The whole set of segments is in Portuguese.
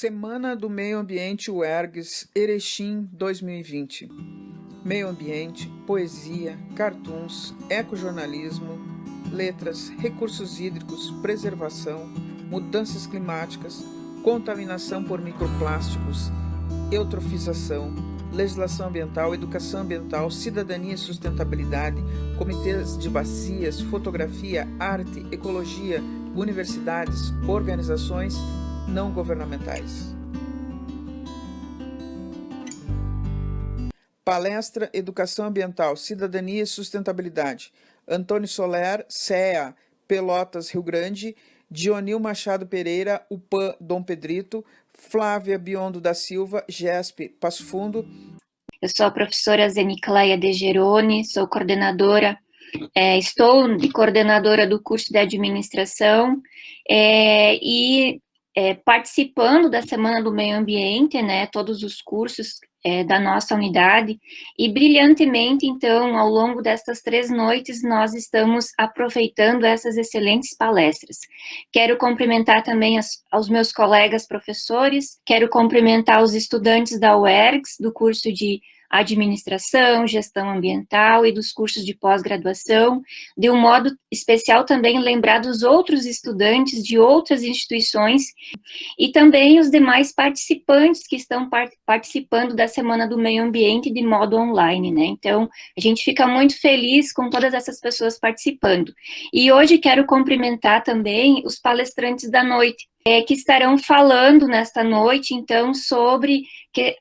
Semana do Meio Ambiente UERGS Erechim 2020. Meio ambiente, poesia, cartoons, ecojornalismo, letras, recursos hídricos, preservação, mudanças climáticas, contaminação por microplásticos, eutrofização, legislação ambiental, educação ambiental, cidadania e sustentabilidade, comitês de bacias, fotografia, arte, ecologia, universidades, organizações não governamentais. Palestra Educação Ambiental, Cidadania e Sustentabilidade. Antônio Soler, CEA, Pelotas, Rio Grande. Dionil Machado Pereira, UPAM, Dom Pedrito. Flávia Biondo da Silva, GESP, Passo Fundo. Eu sou a professora Zenicleia De Geroni, sou coordenadora, estou de coordenadora do curso de administração e participando da Semana do Meio Ambiente, né, todos os cursos da nossa unidade, e brilhantemente, então, ao longo destas 3 noites, nós estamos aproveitando essas excelentes palestras. Quero cumprimentar também aos meus colegas professores, quero cumprimentar os estudantes da UERGS, do curso de administração, gestão ambiental e dos cursos de pós-graduação, de um modo especial também lembrar dos outros estudantes de outras instituições e também os demais participantes que estão participando da Semana do Meio Ambiente de modo online, né? Então, a gente fica muito feliz com todas essas pessoas participando. E hoje quero cumprimentar também os palestrantes da noite, que estarão falando nesta noite, então, sobre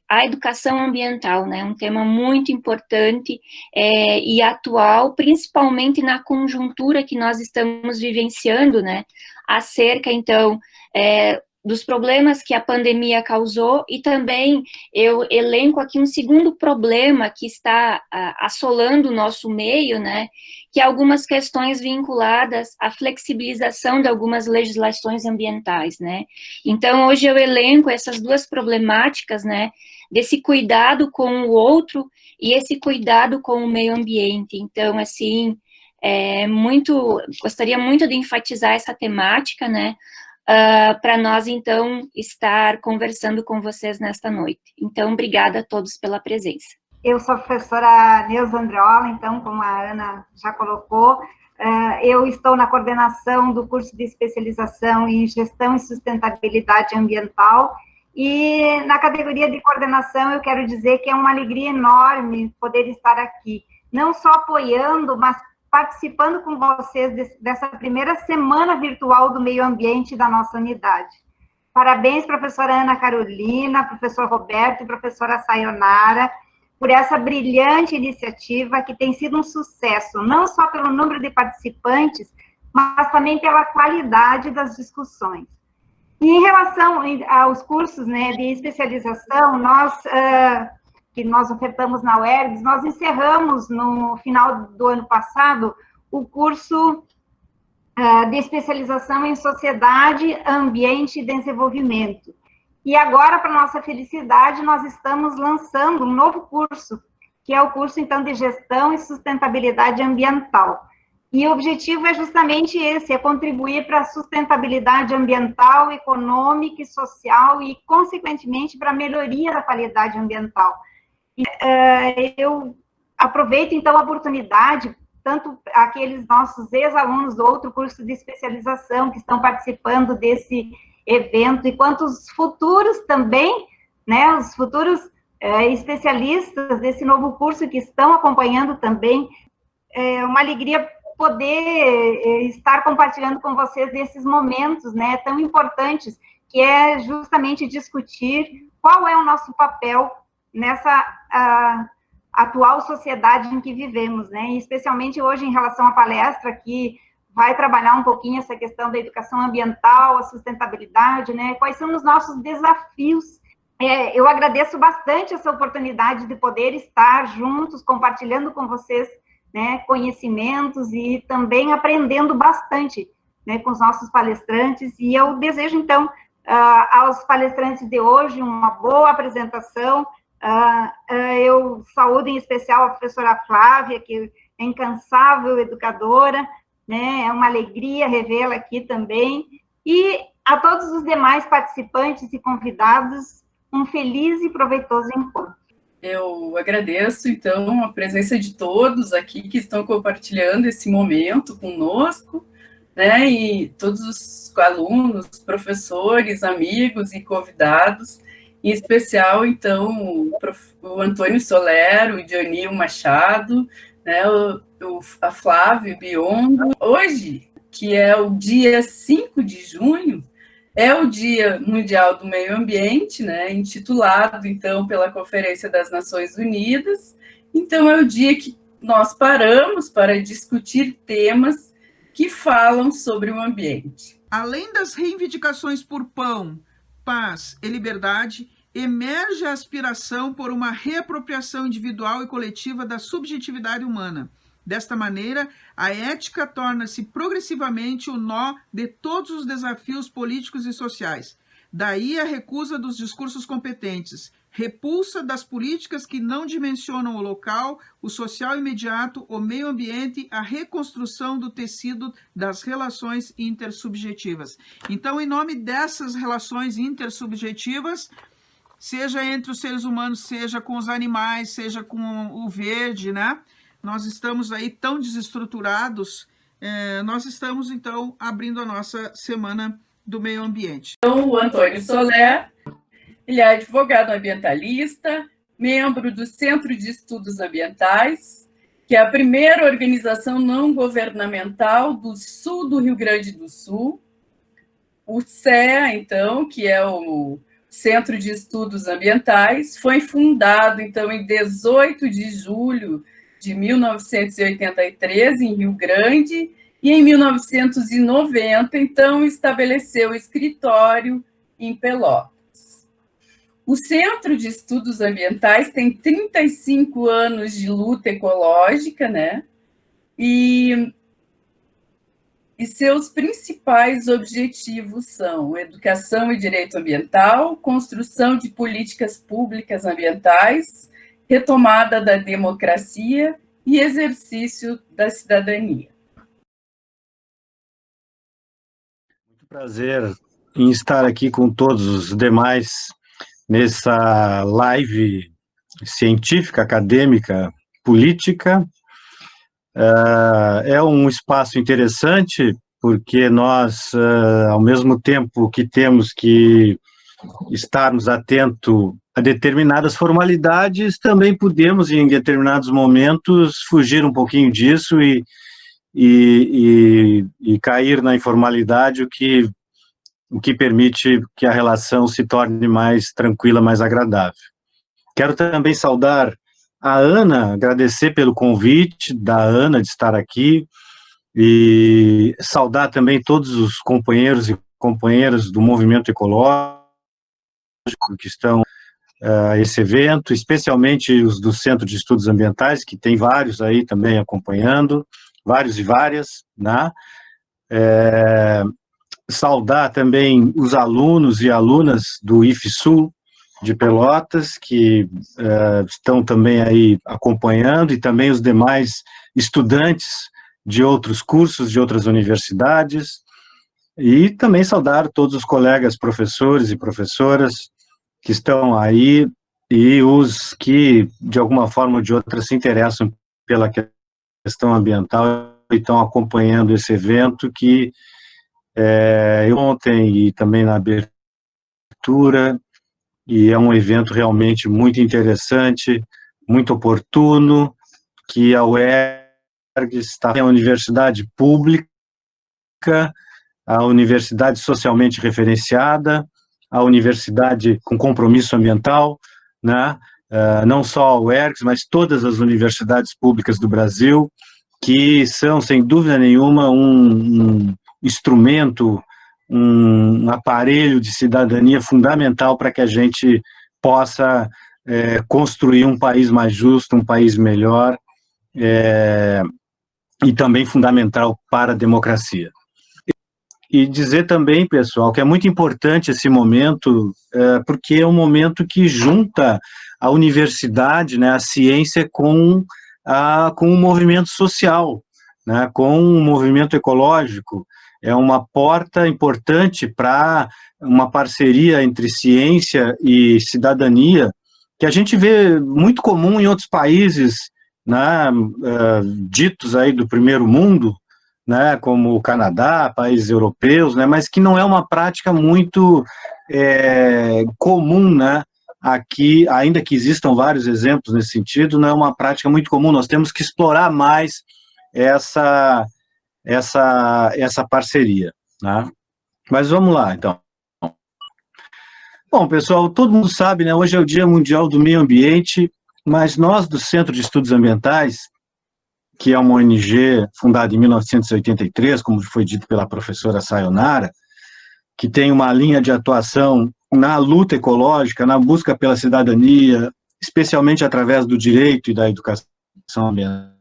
a educação ambiental, né, um tema muito importante e atual, principalmente na conjuntura que nós estamos vivenciando, né, acerca, então, dos problemas que a pandemia causou, e também eu elenco aqui um segundo problema que está assolando o nosso meio, né, que é algumas questões vinculadas à flexibilização de algumas legislações ambientais, né. Então, hoje eu elenco essas duas problemáticas, né, desse cuidado com o outro e esse cuidado com o meio ambiente. Então, assim, gostaria muito de enfatizar essa temática, né, para nós, então, estar conversando com vocês nesta noite. Então, obrigada a todos pela presença. Eu sou a professora Neuza Andreola, então, como a Ana já colocou, eu estou na coordenação do curso de especialização em Gestão e Sustentabilidade Ambiental, e na categoria de coordenação eu quero dizer que é uma alegria enorme poder estar aqui, não só apoiando, mas participando com vocês dessa primeira semana virtual do meio ambiente da nossa unidade. Parabéns, professora Ana Carolina, professor Roberto e professora Sayonara, por essa brilhante iniciativa que tem sido um sucesso, não só pelo número de participantes, mas também pela qualidade das discussões. E em relação aos cursos, né, de especialização, que nós ofertamos na UERGS, nós encerramos no final do ano passado o curso de especialização em Sociedade, Ambiente e Desenvolvimento. E agora, para nossa felicidade, nós estamos lançando um novo curso, que é o curso, então, de Gestão e Sustentabilidade Ambiental. E o objetivo é justamente esse, é contribuir para a sustentabilidade ambiental, econômica e social e, consequentemente, para a melhoria da qualidade ambiental. Eu aproveito, então, a oportunidade, tanto aqueles nossos ex-alunos do outro curso de especialização que estão participando desse evento, e quanto os futuros também, né, os futuros especialistas desse novo curso que estão acompanhando também. É uma alegria poder estar compartilhando com vocês desses momentos, né, tão importantes, que é justamente discutir qual é o nosso papel nessa atual sociedade em que vivemos, né, e especialmente hoje em relação à palestra, que vai trabalhar um pouquinho essa questão da educação ambiental, a sustentabilidade, né, quais são os nossos desafios. Eu agradeço bastante essa oportunidade de poder estar juntos, compartilhando com vocês, né, conhecimentos e também aprendendo bastante, né, com os nossos palestrantes, e eu desejo, então, aos palestrantes de hoje uma boa apresentação. Eu saúdo em especial a professora Flávia, que é incansável educadora, né, é uma alegria revê-la aqui também, e A todos os demais participantes e convidados, um feliz e proveitoso encontro. Eu agradeço, então, a presença de todos aqui que estão compartilhando esse momento conosco, né, e todos os alunos, professores, amigos e convidados, em especial, então, o Antônio Soler, o Dionil Machado, né, a Flávia Biondo. Hoje, que é o dia 5 de junho, é o Dia Mundial do Meio Ambiente, né, intitulado, então, pela Conferência das Nações Unidas. Então, é o dia que nós paramos para discutir temas que falam sobre o ambiente. Além das reivindicações por pão, paz e liberdade, emerge a aspiração por uma reapropriação individual e coletiva da subjetividade humana. Desta maneira, a ética torna-se progressivamente o nó de todos os desafios políticos e sociais. Daí a recusa dos discursos competentes, repulsa das políticas que não dimensionam o local, o social imediato, o meio ambiente, a reconstrução do tecido das relações intersubjetivas. Então, em nome dessas relações intersubjetivas, seja entre os seres humanos, seja com os animais, seja com o verde, né? Nós estamos aí tão desestruturados, nós estamos, então, abrindo a nossa Semana do Meio Ambiente. Então, o Antônio Soler, ele é advogado ambientalista, membro do Centro de Estudos Ambientais, que é a primeira organização não governamental do sul do Rio Grande do Sul. O CEA, então, que é o Centro de Estudos Ambientais, foi fundado, então, em 18 de julho de 1983, em Rio Grande, e em 1990, então, estabeleceu o escritório em Pelotas. O Centro de Estudos Ambientais tem 35 anos de luta ecológica, né? E seus principais objetivos são educação e direito ambiental, construção de políticas públicas ambientais, retomada da democracia e exercício da cidadania. Muito prazer em estar aqui com todos os demais nessa live científica, acadêmica, política. É um espaço interessante porque nós, ao mesmo tempo que temos que estarmos atentos a determinadas formalidades, também podemos, em determinados momentos, fugir um pouquinho disso e cair na informalidade, o que permite que a relação se torne mais tranquila, mais agradável. Quero também saudar a Ana, agradecer pelo convite da Ana de estar aqui, e saudar também todos os companheiros e companheiras do movimento ecológico que estão a esse evento, especialmente os do Centro de Estudos Ambientais, que tem vários aí também acompanhando, vários e várias, né? Saudar também os alunos e alunas do IFSU de Pelotas, que estão também aí acompanhando, e também os demais estudantes de outros cursos, de outras universidades, e também saudar todos os colegas professores e professoras que estão aí, e os que, de alguma forma ou de outra, se interessam pela questão ambiental e estão acompanhando esse evento que ontem e também na abertura, e é um evento realmente muito interessante, muito oportuno, que a UERGS está em uma universidade pública, a universidade socialmente referenciada, a universidade com compromisso ambiental, né? Não só a UERGS, mas todas as universidades públicas do Brasil, que são, sem dúvida nenhuma, um instrumento, um aparelho de cidadania fundamental para que a gente possa construir um país mais justo, um país melhor, e também fundamental para a democracia. E dizer também, pessoal, que é muito importante esse momento, porque é um momento que junta a universidade, né, a ciência com o movimento social, né, com o movimento ecológico. é uma porta importante para uma parceria entre ciência e cidadania, que a gente vê muito comum em outros países, né, ditos aí do primeiro mundo, né, como o Canadá, países europeus, né, mas que não é uma prática muito comum, né, aqui, ainda que existam vários exemplos nesse sentido, não é uma prática muito comum. Nós temos que explorar mais essa parceria, né? Mas vamos lá, então. Bom, pessoal, todo mundo sabe, né, hoje é o Dia Mundial do Meio Ambiente, mas nós, do Centro de Estudos Ambientais, que é uma ONG fundada em 1983, como foi dito pela professora Sayonara, que tem uma linha de atuação na luta ecológica, na busca pela cidadania, especialmente através do direito e da educação ambiental.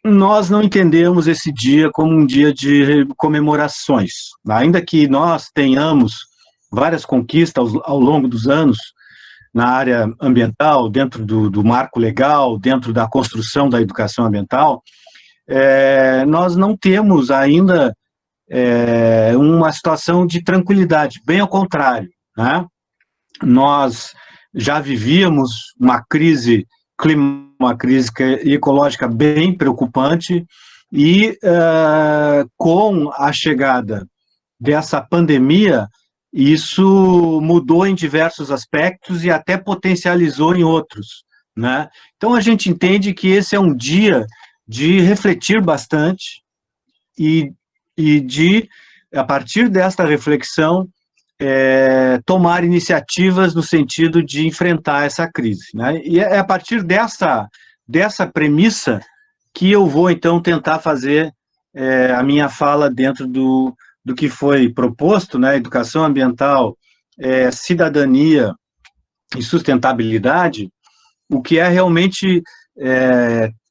Nós não entendemos esse dia como um dia de comemorações. Ainda que nós tenhamos várias conquistas ao longo dos anos na área ambiental, dentro do marco legal, dentro da construção da educação ambiental, nós não temos ainda uma situação de tranquilidade, bem ao contrário, né? Nós já vivíamos uma crise ecológica bem preocupante e com a chegada dessa pandemia, isso mudou em diversos aspectos e até potencializou em outros, né? Então a gente entende que esse é um dia de refletir bastante e de, a partir desta reflexão, tomar iniciativas no sentido de enfrentar essa crise, né? E é a partir dessa premissa que eu vou, então, tentar fazer a minha fala dentro do que foi proposto, né? Educação ambiental, cidadania e sustentabilidade, o que é realmente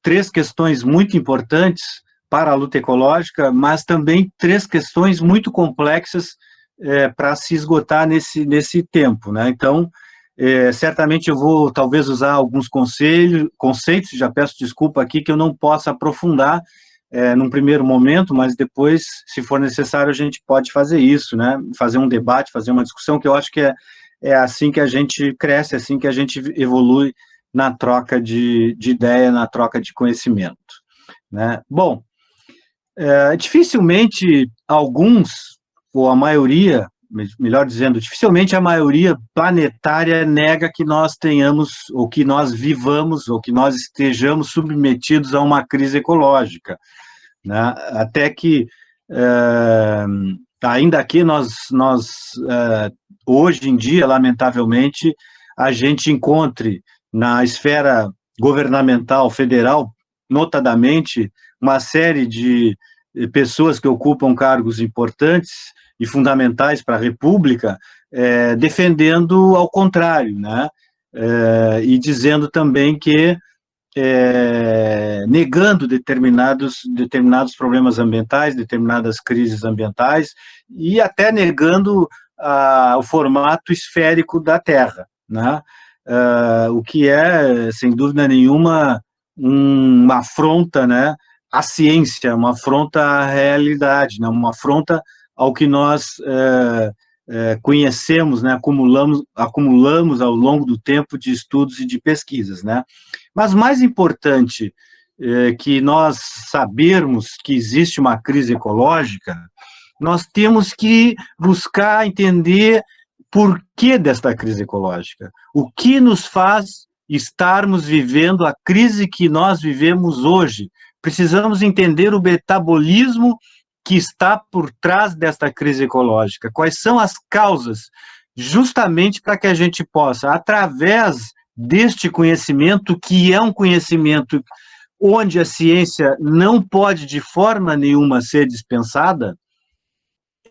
três questões muito importantes para a luta ecológica, mas também três questões muito complexas para se esgotar nesse tempo, né? Então, certamente eu vou talvez usar alguns conceitos, já peço desculpa aqui que eu não possa aprofundar num primeiro momento, mas depois, se for necessário, a gente pode fazer isso, né? Fazer um debate, fazer uma discussão, que eu acho que é assim que a gente cresce, assim que a gente evolui na troca de ideia, na troca de conhecimento, né? Bom, dificilmente alguns, ou a maioria, melhor dizendo, dificilmente a maioria planetária nega que nós tenhamos, ou que nós vivamos, ou que nós estejamos submetidos a uma crise ecológica, né? Até que, ainda que nós hoje em dia, lamentavelmente, a gente encontre na esfera governamental federal, notadamente, uma série de pessoas que ocupam cargos importantes e fundamentais para a República, defendendo ao contrário, né? E dizendo também que, negando determinados problemas ambientais, determinadas crises ambientais, e até negando o formato esférico da Terra, né? O que é, sem dúvida nenhuma, uma afronta, né, à ciência, uma afronta à realidade, né, uma afronta ao que nós conhecemos, né, acumulamos ao longo do tempo de estudos e de pesquisas, né? Mas mais importante que nós sabermos que existe uma crise ecológica, nós temos que buscar entender por que desta crise ecológica, o que nos faz estarmos vivendo a crise que nós vivemos hoje. Precisamos entender o metabolismo que está por trás desta crise ecológica, quais são as causas, justamente para que a gente possa, através deste conhecimento, que é um conhecimento onde a ciência não pode de forma nenhuma ser dispensada,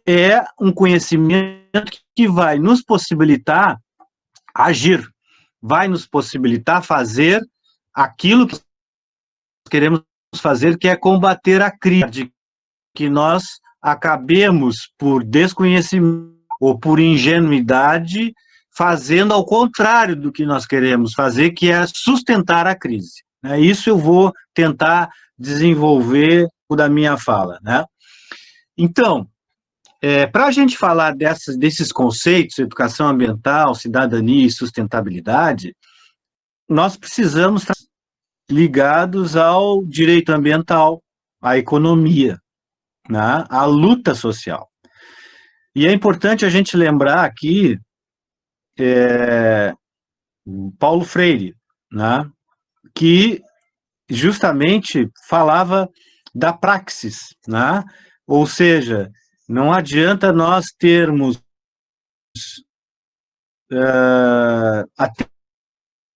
é um conhecimento que vai nos possibilitar agir, vai nos possibilitar fazer aquilo que queremos fazer, que é combater a crise, que nós acabemos por desconhecimento ou por ingenuidade fazendo ao contrário do que nós queremos fazer, que é sustentar a crise. Isso eu vou tentar desenvolver o da minha fala, né? Então, para a gente falar desses conceitos, educação ambiental, cidadania e sustentabilidade, nós precisamos estar ligados ao direito ambiental, à economia, né, à luta social. E é importante a gente lembrar aqui Paulo Freire, né, que justamente falava da praxis, né? Ou seja, não adianta nós termos a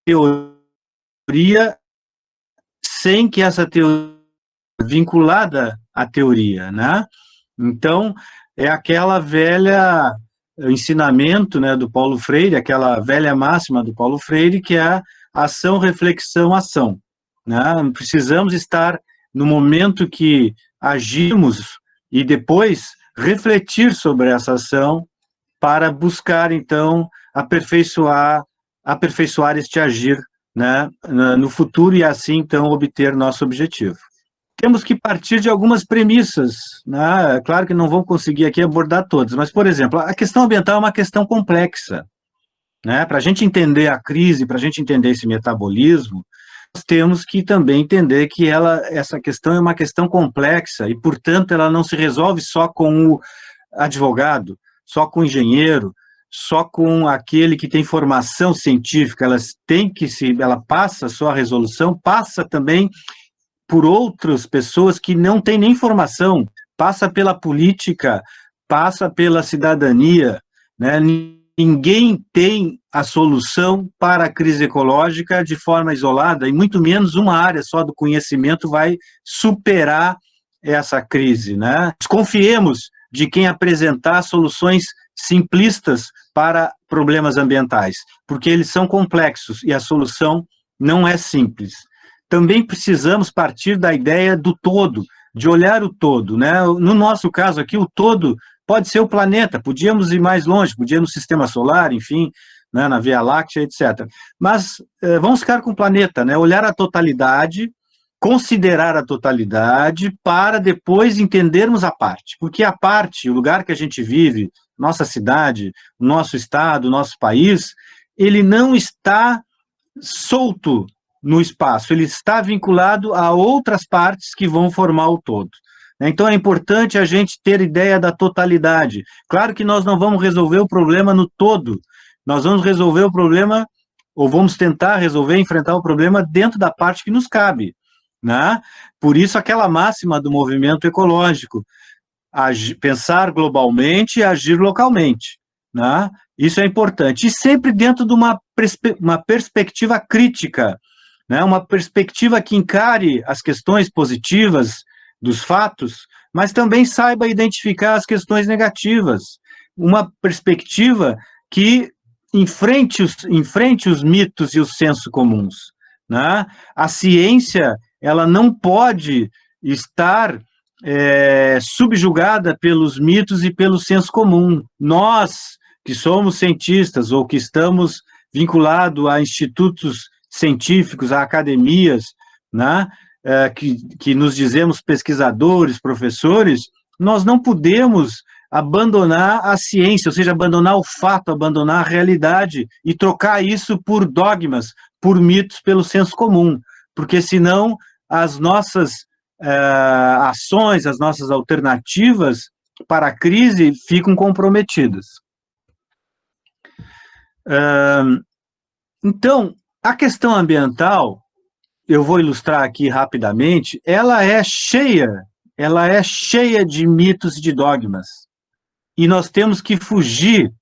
teoria sem que essa teoria vinculada à teoria, né? Então, é aquela velha ensinamento, né, do Paulo Freire, aquela velha máxima do Paulo Freire, que é ação, reflexão, ação. Né? Precisamos estar no momento que agimos e depois refletir sobre essa ação para buscar, então, aperfeiçoar este agir, né, no futuro e assim, então, obter nosso objetivo. Temos que partir de algumas premissas, né? É claro que não vou conseguir aqui abordar todas, mas, por exemplo, a questão ambiental é uma questão complexa, né? Para a gente entender a crise, para a gente entender esse metabolismo, nós temos que também entender que essa questão é uma questão complexa e, portanto, ela não se resolve só com o advogado, só com o engenheiro, só com aquele que tem formação científica. Ela passa a sua resolução, passa também por outras pessoas que não têm nem formação, passa pela política, passa pela cidadania, né? Ninguém tem a solução para a crise ecológica de forma isolada, e muito menos uma área só do conhecimento vai superar essa crise, né? Desconfiemos de quem apresentar soluções simplistas para problemas ambientais, porque eles são complexos e a solução não é simples. Também precisamos partir da ideia do todo, de olhar o todo, né? No nosso caso aqui, o todo pode ser o planeta, podíamos ir mais longe, podíamos no sistema solar, enfim, né, na Via Láctea, etc. Mas vamos ficar com o planeta, né? Olhar a totalidade, considerar a totalidade, para depois entendermos a parte. Porque a parte, o lugar que a gente vive, nossa cidade, nosso estado, nosso país, ele não está solto no espaço, ele está vinculado a outras partes que vão formar o todo. Então é importante a gente ter ideia da totalidade. Claro que nós não vamos resolver o problema no todo, nós vamos resolver o problema, ou vamos tentar resolver, enfrentar o problema dentro da parte que nos cabe, né? Por isso aquela máxima do movimento ecológico, pensar globalmente e agir localmente, né? Isso é importante, e sempre dentro de uma perspectiva crítica, né? Uma perspectiva que encare as questões positivas dos fatos, mas também saiba identificar as questões negativas, uma perspectiva que enfrente os mitos e os sensos comuns, né? A ciência, ela não pode estar subjugada pelos mitos e pelo senso comum. Nós, que somos cientistas ou que estamos vinculados a institutos científicos, a academias, né, que nos dizemos pesquisadores, professores, nós não podemos abandonar a ciência, ou seja, abandonar o fato, abandonar a realidade e trocar isso por dogmas, por mitos, pelo senso comum, porque senão as nossas ações, as nossas alternativas para a crise ficam comprometidas. Então, a questão ambiental, eu vou ilustrar aqui rapidamente, ela é cheia de mitos e de dogmas. E nós temos que fugir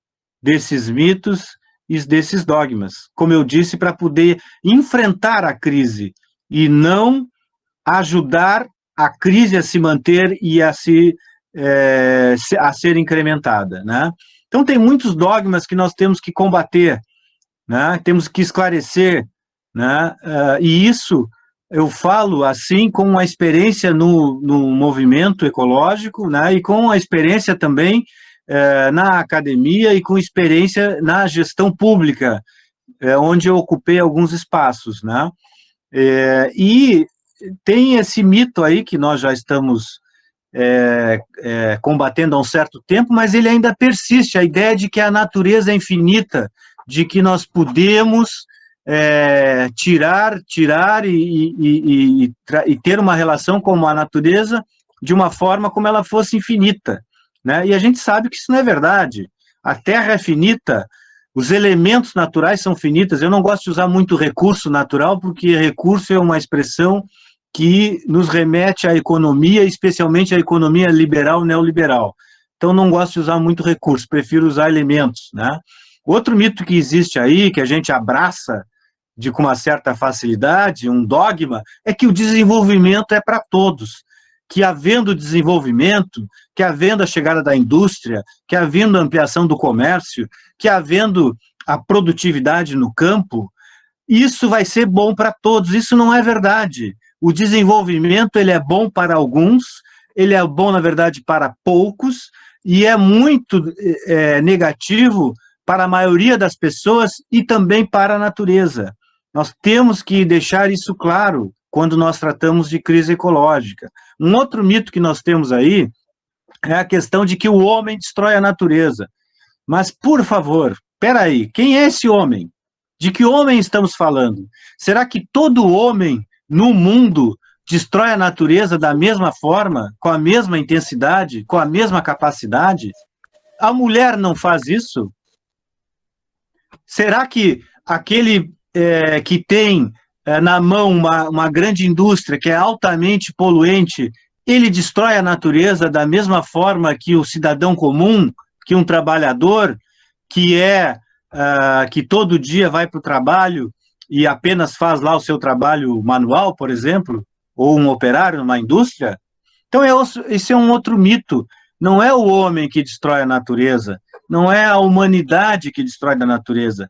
desses mitos e desses dogmas, como eu disse, para poder enfrentar a crise e não ajudar a crise a se manter e a ser incrementada, né? Então, tem muitos dogmas que nós temos que combater, né? Temos que esclarecer, né? E isso eu falo assim com a experiência no movimento ecológico, né? E com a experiência também na academia e com experiência na gestão pública, onde eu ocupei alguns espaços, né? E tem esse mito aí que nós já estamos combatendo há um certo tempo, mas ele ainda persiste, a ideia de que a natureza é infinita, de que nós podemos tirar e ter uma relação com a natureza de uma forma como ela fosse infinita, né? E a gente sabe que isso não é verdade. A Terra é finita, os elementos naturais são finitos. Eu não gosto de usar muito recurso natural, porque recurso é uma expressão que nos remete à economia, especialmente à economia liberal, neoliberal. Então, não gosto de usar muito recurso, prefiro usar elementos, né? Outro mito que existe aí, que a gente abraça com uma certa facilidade, um dogma, é que o desenvolvimento é para todos, que havendo desenvolvimento, que havendo a chegada da indústria, que havendo a ampliação do comércio, que havendo a produtividade no campo, isso vai ser bom para todos. Isso não é verdade. O desenvolvimento, ele é bom para alguns, ele é bom, na verdade, para poucos, e é muito negativo para a maioria das pessoas e também para a natureza. Nós temos que deixar isso claro quando nós tratamos de crise ecológica. Um outro mito que nós temos aí é a questão de que o homem destrói a natureza. Mas, por favor, espera aí, quem é esse homem? De que homem estamos falando? Será que todo homem no mundo destrói a natureza da mesma forma, com a mesma intensidade, com a mesma capacidade? A mulher não faz isso? Será que aquele que tem na mão uma grande indústria que é altamente poluente, ele destrói a natureza da mesma forma que o cidadão comum, que um trabalhador, que todo dia vai para o trabalho e apenas faz lá o seu trabalho manual, por exemplo, ou um operário numa indústria? Então, esse é um outro mito. Não é o homem que destrói a natureza, não é a humanidade que destrói a natureza.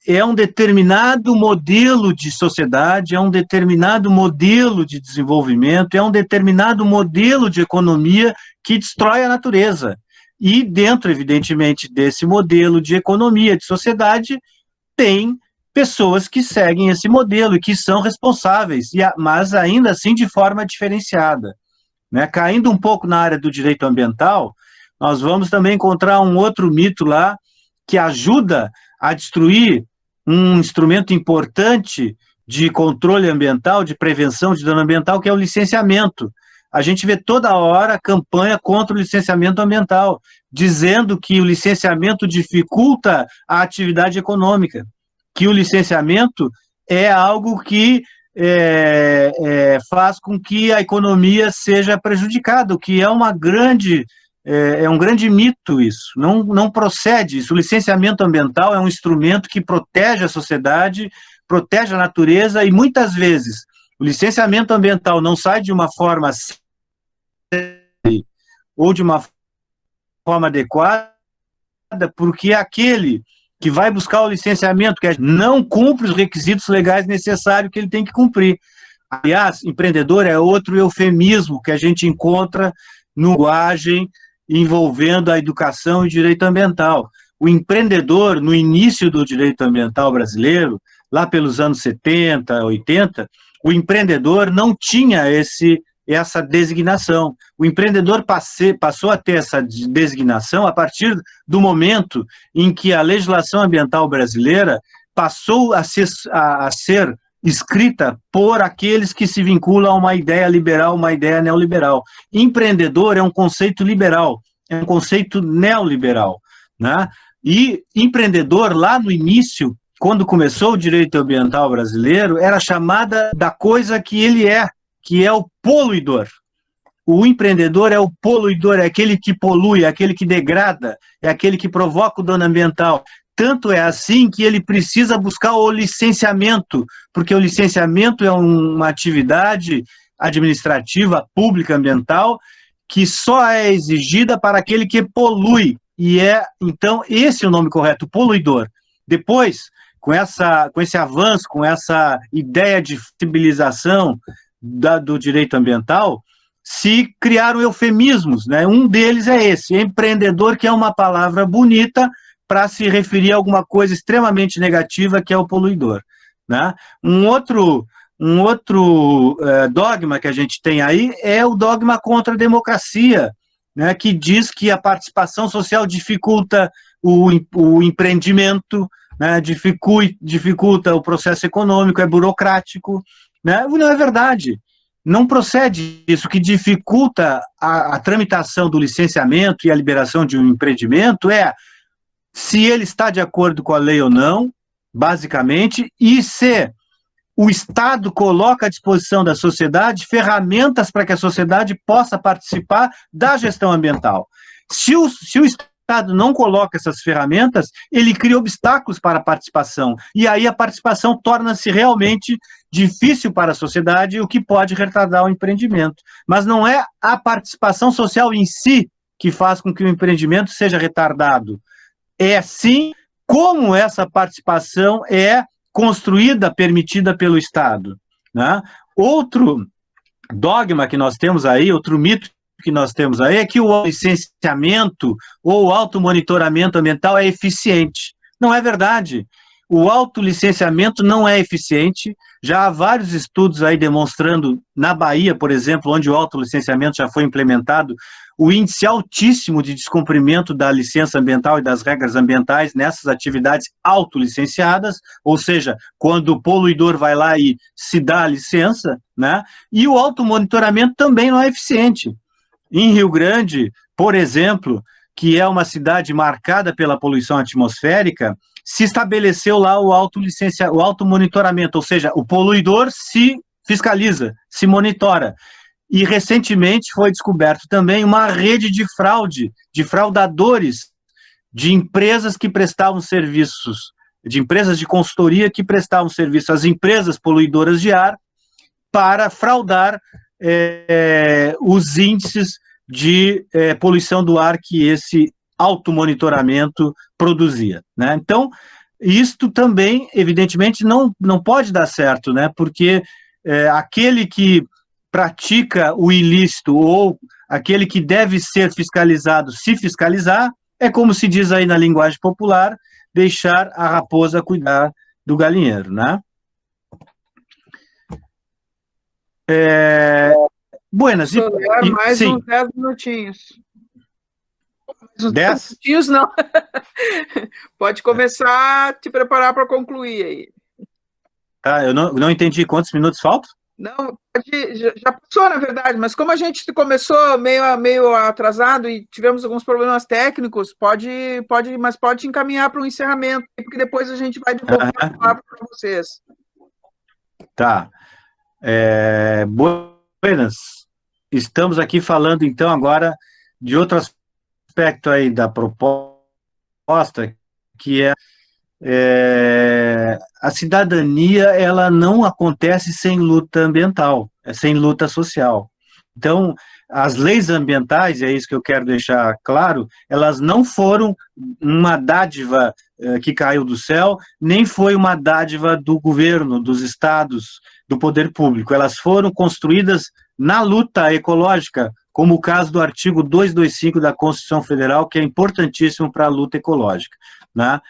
É um determinado modelo de sociedade, é um determinado modelo de desenvolvimento, é um determinado modelo de economia que destrói a natureza. E dentro, evidentemente, desse modelo de economia, de sociedade, tem pessoas que seguem esse modelo e que são responsáveis, mas ainda assim de forma diferenciada, né? Caindo um pouco na área do direito ambiental, nós vamos também encontrar um outro mito lá que ajuda a destruir um instrumento importante de controle ambiental, de prevenção de dano ambiental, que é o licenciamento. A gente vê toda hora a campanha contra o licenciamento ambiental, dizendo que o licenciamento dificulta a atividade econômica, que o licenciamento é algo que faz com que a economia seja prejudicada, o que é um grande mito isso, não procede isso. O licenciamento ambiental é um instrumento que protege a sociedade, protege a natureza, e muitas vezes o licenciamento ambiental não sai de uma forma ou de uma forma adequada, porque aquele que vai buscar o licenciamento que não cumpre os requisitos legais necessários que ele tem que cumprir. Aliás, empreendedor é outro eufemismo que a gente encontra no linguagem envolvendo a educação e direito ambiental. O empreendedor, no início do direito ambiental brasileiro, lá pelos anos 70, 80, o empreendedor não tinha essa designação. O empreendedor passou a ter essa designação a partir do momento em que a legislação ambiental brasileira passou a ser escrita por aqueles que se vinculam a uma ideia liberal, uma ideia neoliberal. Empreendedor é um conceito liberal, é um conceito neoliberal, né? E empreendedor, lá no início, quando começou o direito ambiental brasileiro, era chamada da coisa que ele é, que é o poluidor. O empreendedor é o poluidor, é aquele que polui, é aquele que degrada, é aquele que provoca o dano ambiental. Tanto é assim que ele precisa buscar o licenciamento, porque o licenciamento é uma atividade administrativa, pública, ambiental, que só é exigida para aquele que polui. Então, esse é o nome correto, poluidor. Depois, com esse avanço, com essa ideia de flexibilização do direito ambiental, se criaram eufemismos, né? Um deles é esse, empreendedor, que é uma palavra bonita para se referir a alguma coisa extremamente negativa, que é o poluidor, né? Um outro um outro dogma que a gente tem aí é o dogma contra a democracia, né, que diz que a participação social dificulta o empreendimento, né, dificulta o processo econômico, é burocrático, né? Não é verdade. Não procede isso. O que dificulta a tramitação do licenciamento e a liberação de um empreendimento é se ele está de acordo com a lei ou não, basicamente, e se o Estado coloca à disposição da sociedade ferramentas para que a sociedade possa participar da gestão ambiental. Se o Estado não coloca essas ferramentas, ele cria obstáculos para a participação, e aí a participação torna-se realmente difícil para a sociedade, o que pode retardar o empreendimento. Mas não é a participação social em si que faz com que o empreendimento seja retardado. É sim como essa participação é construída, permitida pelo Estado, né? Outro dogma que nós temos aí, outro mito que nós temos aí é que o licenciamento ou o automonitoramento ambiental é eficiente. Não é verdade. O autolicenciamento não é eficiente. Já há vários estudos aí demonstrando, na Bahia, por exemplo, onde o autolicenciamento já foi implementado, o índice altíssimo de descumprimento da licença ambiental e das regras ambientais nessas atividades autolicenciadas, ou seja, quando o poluidor vai lá e se dá a licença, né? E o automonitoramento também não é eficiente. Em Rio Grande, por exemplo, que é uma cidade marcada pela poluição atmosférica, se estabeleceu lá o automonitoramento, ou seja, o poluidor se fiscaliza, se monitora. E recentemente foi descoberto também uma rede de fraude, de fraudadores, de empresas que prestavam serviços, de empresas de consultoria que prestavam serviço às empresas poluidoras de ar para fraudar os índices de poluição do ar que esse automonitoramento produzia, né? Então, isto também, evidentemente, não pode dar certo, né? Porque aquele que pratica o ilícito ou aquele que deve ser fiscalizado, se fiscalizar, é como se diz aí na linguagem popular, deixar a raposa cuidar do galinheiro, né? Buenas. Mais sim. uns 10 minutinhos. Uns 10 minutinhos, não. Pode começar a te preparar para concluir aí. Tá, eu não entendi quantos minutos faltam? Não, já passou, na verdade, mas como a gente começou meio atrasado e tivemos alguns problemas técnicos, pode encaminhar para o encerramento, porque depois a gente vai devolver a palavra para vocês. Tá. Buenas. Estamos aqui falando, então, agora de outro aspecto aí da proposta, que a cidadania, ela não acontece sem luta ambiental, sem luta social. Então, as leis ambientais, e é isso que eu quero deixar claro, elas não foram uma dádiva que caiu do céu, nem foi uma dádiva do governo, dos estados, do poder público. Elas foram construídas na luta ecológica, como o caso do artigo 225 da Constituição Federal, que é importantíssimo para a luta ecológica, né?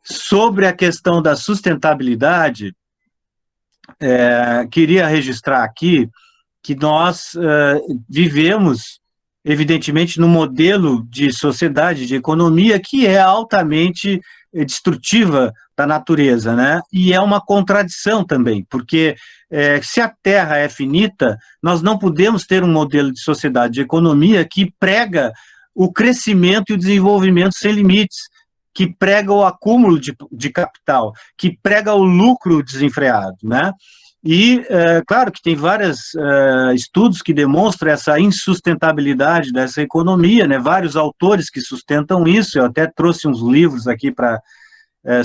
Sobre a questão da sustentabilidade, queria registrar aqui que nós vivemos, evidentemente, num modelo de sociedade, de economia, que é altamente destrutiva da natureza, né? E é uma contradição também, porque se a Terra é finita, nós não podemos ter um modelo de sociedade, de economia, que prega o crescimento e o desenvolvimento sem limites, que prega o acúmulo de capital, que prega o lucro desenfreado, né? E, claro que tem vários estudos que demonstram essa insustentabilidade dessa economia, né? Vários autores que sustentam isso, eu até trouxe uns livros aqui para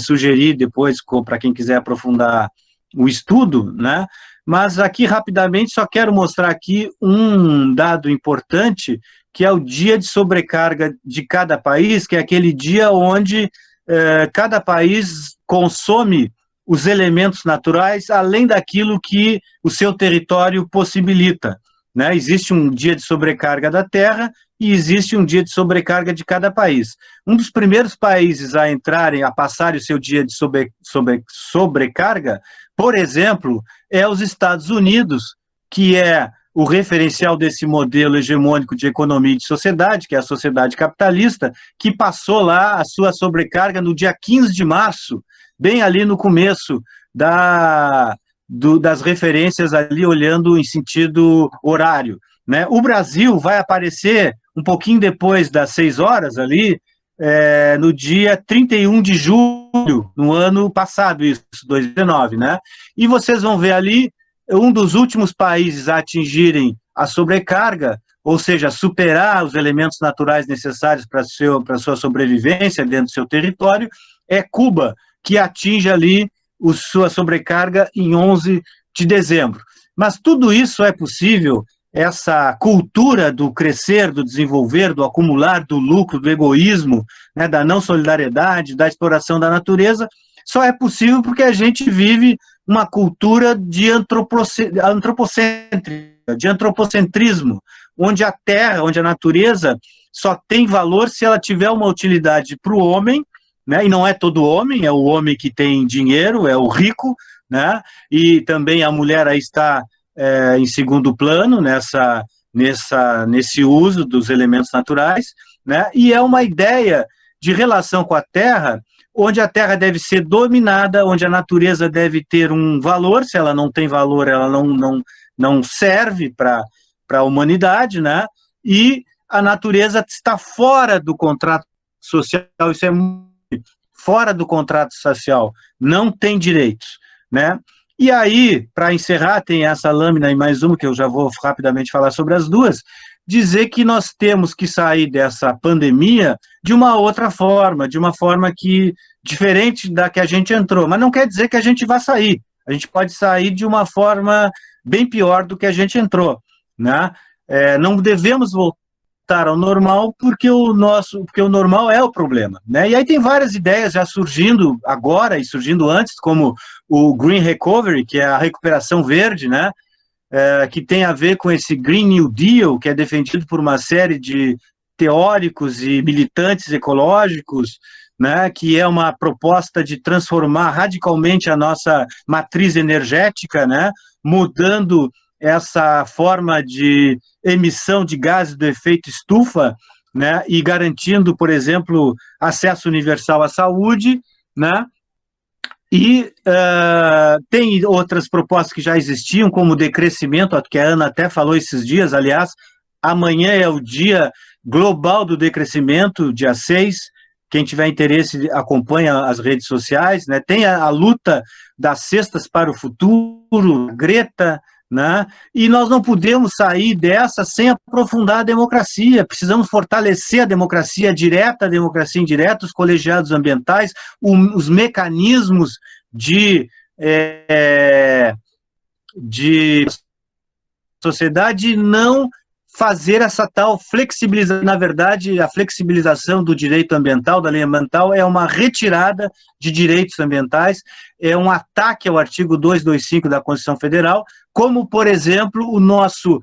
sugerir depois, para quem quiser aprofundar o estudo, né? Mas aqui, rapidamente, só quero mostrar aqui um dado importante, que é o dia de sobrecarga de cada país, que é aquele dia onde cada país consome os elementos naturais, além daquilo que o seu território possibilita. né? Existe um dia de sobrecarga da Terra e existe um dia de sobrecarga de cada país. Um dos primeiros países a entrarem, a passarem o seu dia de sobrecarga, por exemplo, é os Estados Unidos, que é o referencial desse modelo hegemônico de economia e de sociedade, que é a sociedade capitalista, que passou lá a sua sobrecarga no dia 15 de março, bem ali no começo das referências ali, olhando em sentido horário, né? O Brasil vai aparecer um pouquinho depois das 6 horas ali, no dia 31 de julho, no ano passado, isso, 2019, né? E vocês vão ver ali, um dos últimos países a atingirem a sobrecarga, ou seja, superar os elementos naturais necessários para a sua sobrevivência dentro do seu território, é Cuba, que atinge ali sua sobrecarga em 11 de dezembro. Mas tudo isso é possível, essa cultura do crescer, do desenvolver, do acumular, do lucro, do egoísmo, né, da não solidariedade, da exploração da natureza, só é possível porque a gente vive uma cultura de antropocentrismo, onde a terra, onde a natureza só tem valor se ela tiver uma utilidade para o homem, né? E não é todo homem, é o homem que tem dinheiro, é o rico, né? E também a mulher aí está em segundo plano nesse uso dos elementos naturais, né? E é uma ideia de relação com a terra, onde a terra deve ser dominada, onde a natureza deve ter um valor, se ela não tem valor, ela não serve para a humanidade, né? E a natureza está fora do contrato social, isso é fora do contrato social, não tem direitos, né? E aí, para encerrar, tem essa lâmina e mais uma, que eu já vou rapidamente falar sobre as duas, dizer que nós temos que sair dessa pandemia de uma outra forma, de uma forma diferente da que a gente entrou, mas não quer dizer que a gente vai sair, a gente pode sair de uma forma bem pior do que a gente entrou, né? Não devemos voltar ao normal porque o normal é o problema, né? E aí tem várias ideias já surgindo agora e surgindo antes, como o Green Recovery, que é a recuperação verde, né? Que tem a ver com esse Green New Deal, que é defendido por uma série de teóricos e militantes ecológicos, né, que é uma proposta de transformar radicalmente a nossa matriz energética, né, mudando essa forma de emissão de gases do efeito estufa, né, e garantindo, por exemplo, acesso universal à saúde, né. E tem outras propostas que já existiam, como o decrescimento, que a Ana até falou esses dias, aliás, amanhã é o Dia Global do Decrescimento, dia 6, quem tiver interesse acompanha as redes sociais, né? Tem a luta das cestas para o futuro, Greta, né? E nós não podemos sair dessa sem aprofundar a democracia, precisamos fortalecer a democracia direta, a democracia indireta, os colegiados ambientais, os mecanismos de sociedade, não fazer essa tal flexibilização. Na verdade, a flexibilização do direito ambiental, da lei ambiental, é uma retirada de direitos ambientais, é um ataque ao artigo 225 da Constituição Federal, como, por exemplo, o nosso,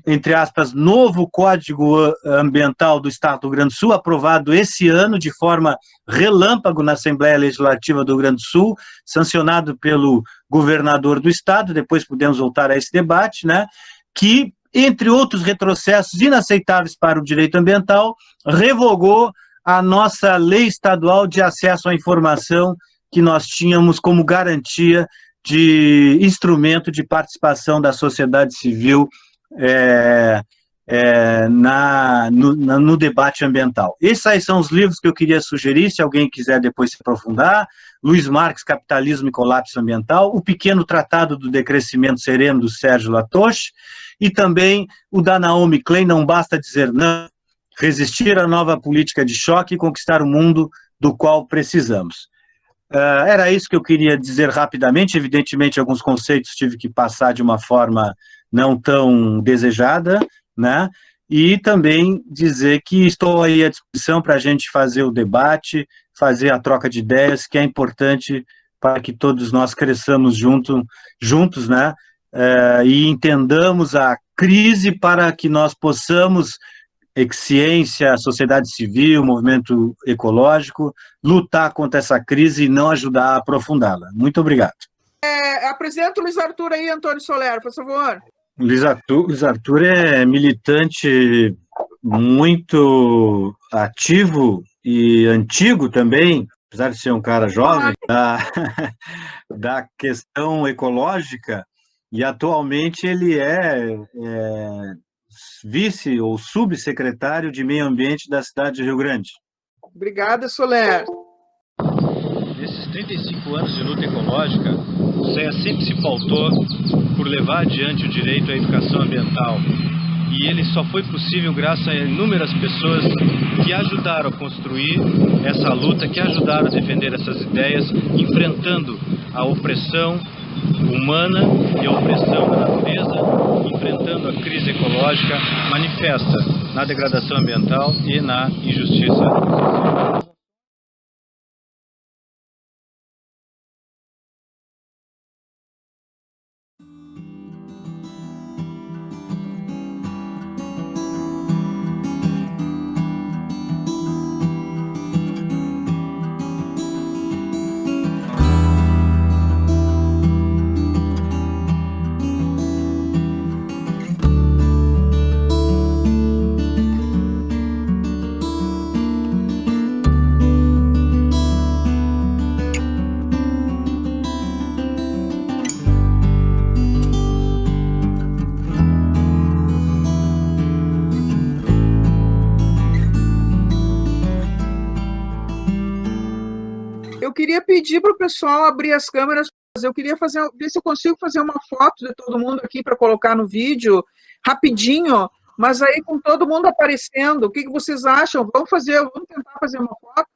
entre aspas, novo Código Ambiental do Estado do Rio Grande do Sul, aprovado esse ano de forma relâmpago na Assembleia Legislativa do Rio Grande do Sul, sancionado pelo governador do Estado, depois podemos voltar a esse debate, né, que, entre outros retrocessos inaceitáveis para o direito ambiental, revogou a nossa lei estadual de acesso à informação que nós tínhamos como garantia de instrumento de participação da sociedade civil no debate ambiental. Esses aí são os livros que eu queria sugerir, se alguém quiser depois se aprofundar. Luiz Marx, Capitalismo e Colapso Ambiental, o Pequeno Tratado do Decrescimento Sereno, do Sérgio Latoche, e também o da Naomi Klein, Não Basta Dizer Não, Resistir à Nova Política de Choque e Conquistar o Mundo do Qual Precisamos. Era isso que eu queria dizer rapidamente. Evidentemente, alguns conceitos tive que passar de uma forma não tão desejada, né? E também dizer que estou aí à disposição para a gente fazer o debate, fazer a troca de ideias, que é importante para que todos nós cresçamos juntos, né? E entendamos a crise para que nós possamos, ciência, sociedade civil, movimento ecológico, lutar contra essa crise e não ajudar a aprofundá-la. Muito obrigado. Apresenta o Luiz Arthur aí, Antônio Soler, por favor. Luiz Arthur é militante muito ativo e antigo também, apesar de ser um cara jovem, da questão ecológica, e atualmente ele é vice ou subsecretário de Meio Ambiente da cidade de Rio Grande. Obrigada, Soler. Nesses 35 anos de luta ecológica, o CEA sempre se pautou por levar adiante o direito à educação ambiental. E ele só foi possível graças a inúmeras pessoas que ajudaram a construir essa luta, que ajudaram a defender essas ideias, enfrentando a opressão humana e a opressão da natureza, enfrentando a crise ecológica manifesta na degradação ambiental e na injustiça social. Eu queria pedir para o pessoal abrir as câmeras. Eu queria ver se eu consigo fazer uma foto de todo mundo aqui para colocar no vídeo, rapidinho, mas aí com todo mundo aparecendo. O que vocês acham? Vamos tentar fazer uma foto?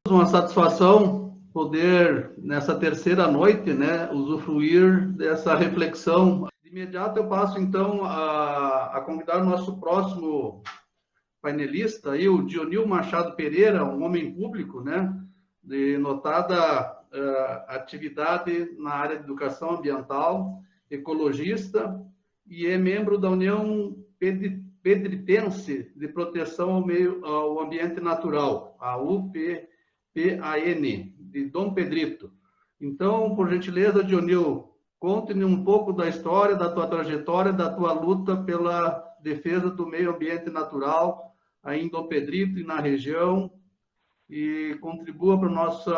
Uma satisfação poder, nessa terceira noite, né, usufruir dessa reflexão. De imediato eu passo, então, a convidar o nosso próximo painelista, aí, o Dionil Machado Pereira, um homem público, né, de notada atividade na área de educação ambiental, ecologista, e é membro da União Pedritense de Proteção ao Ambiente Natural, a UPPAN, de Dom Pedrito. Então, por gentileza, Dionil, conte-me um pouco da história, da tua trajetória, da tua luta pela defesa do meio ambiente natural aí em Dom Pedrito e na região, e contribua para o nosso,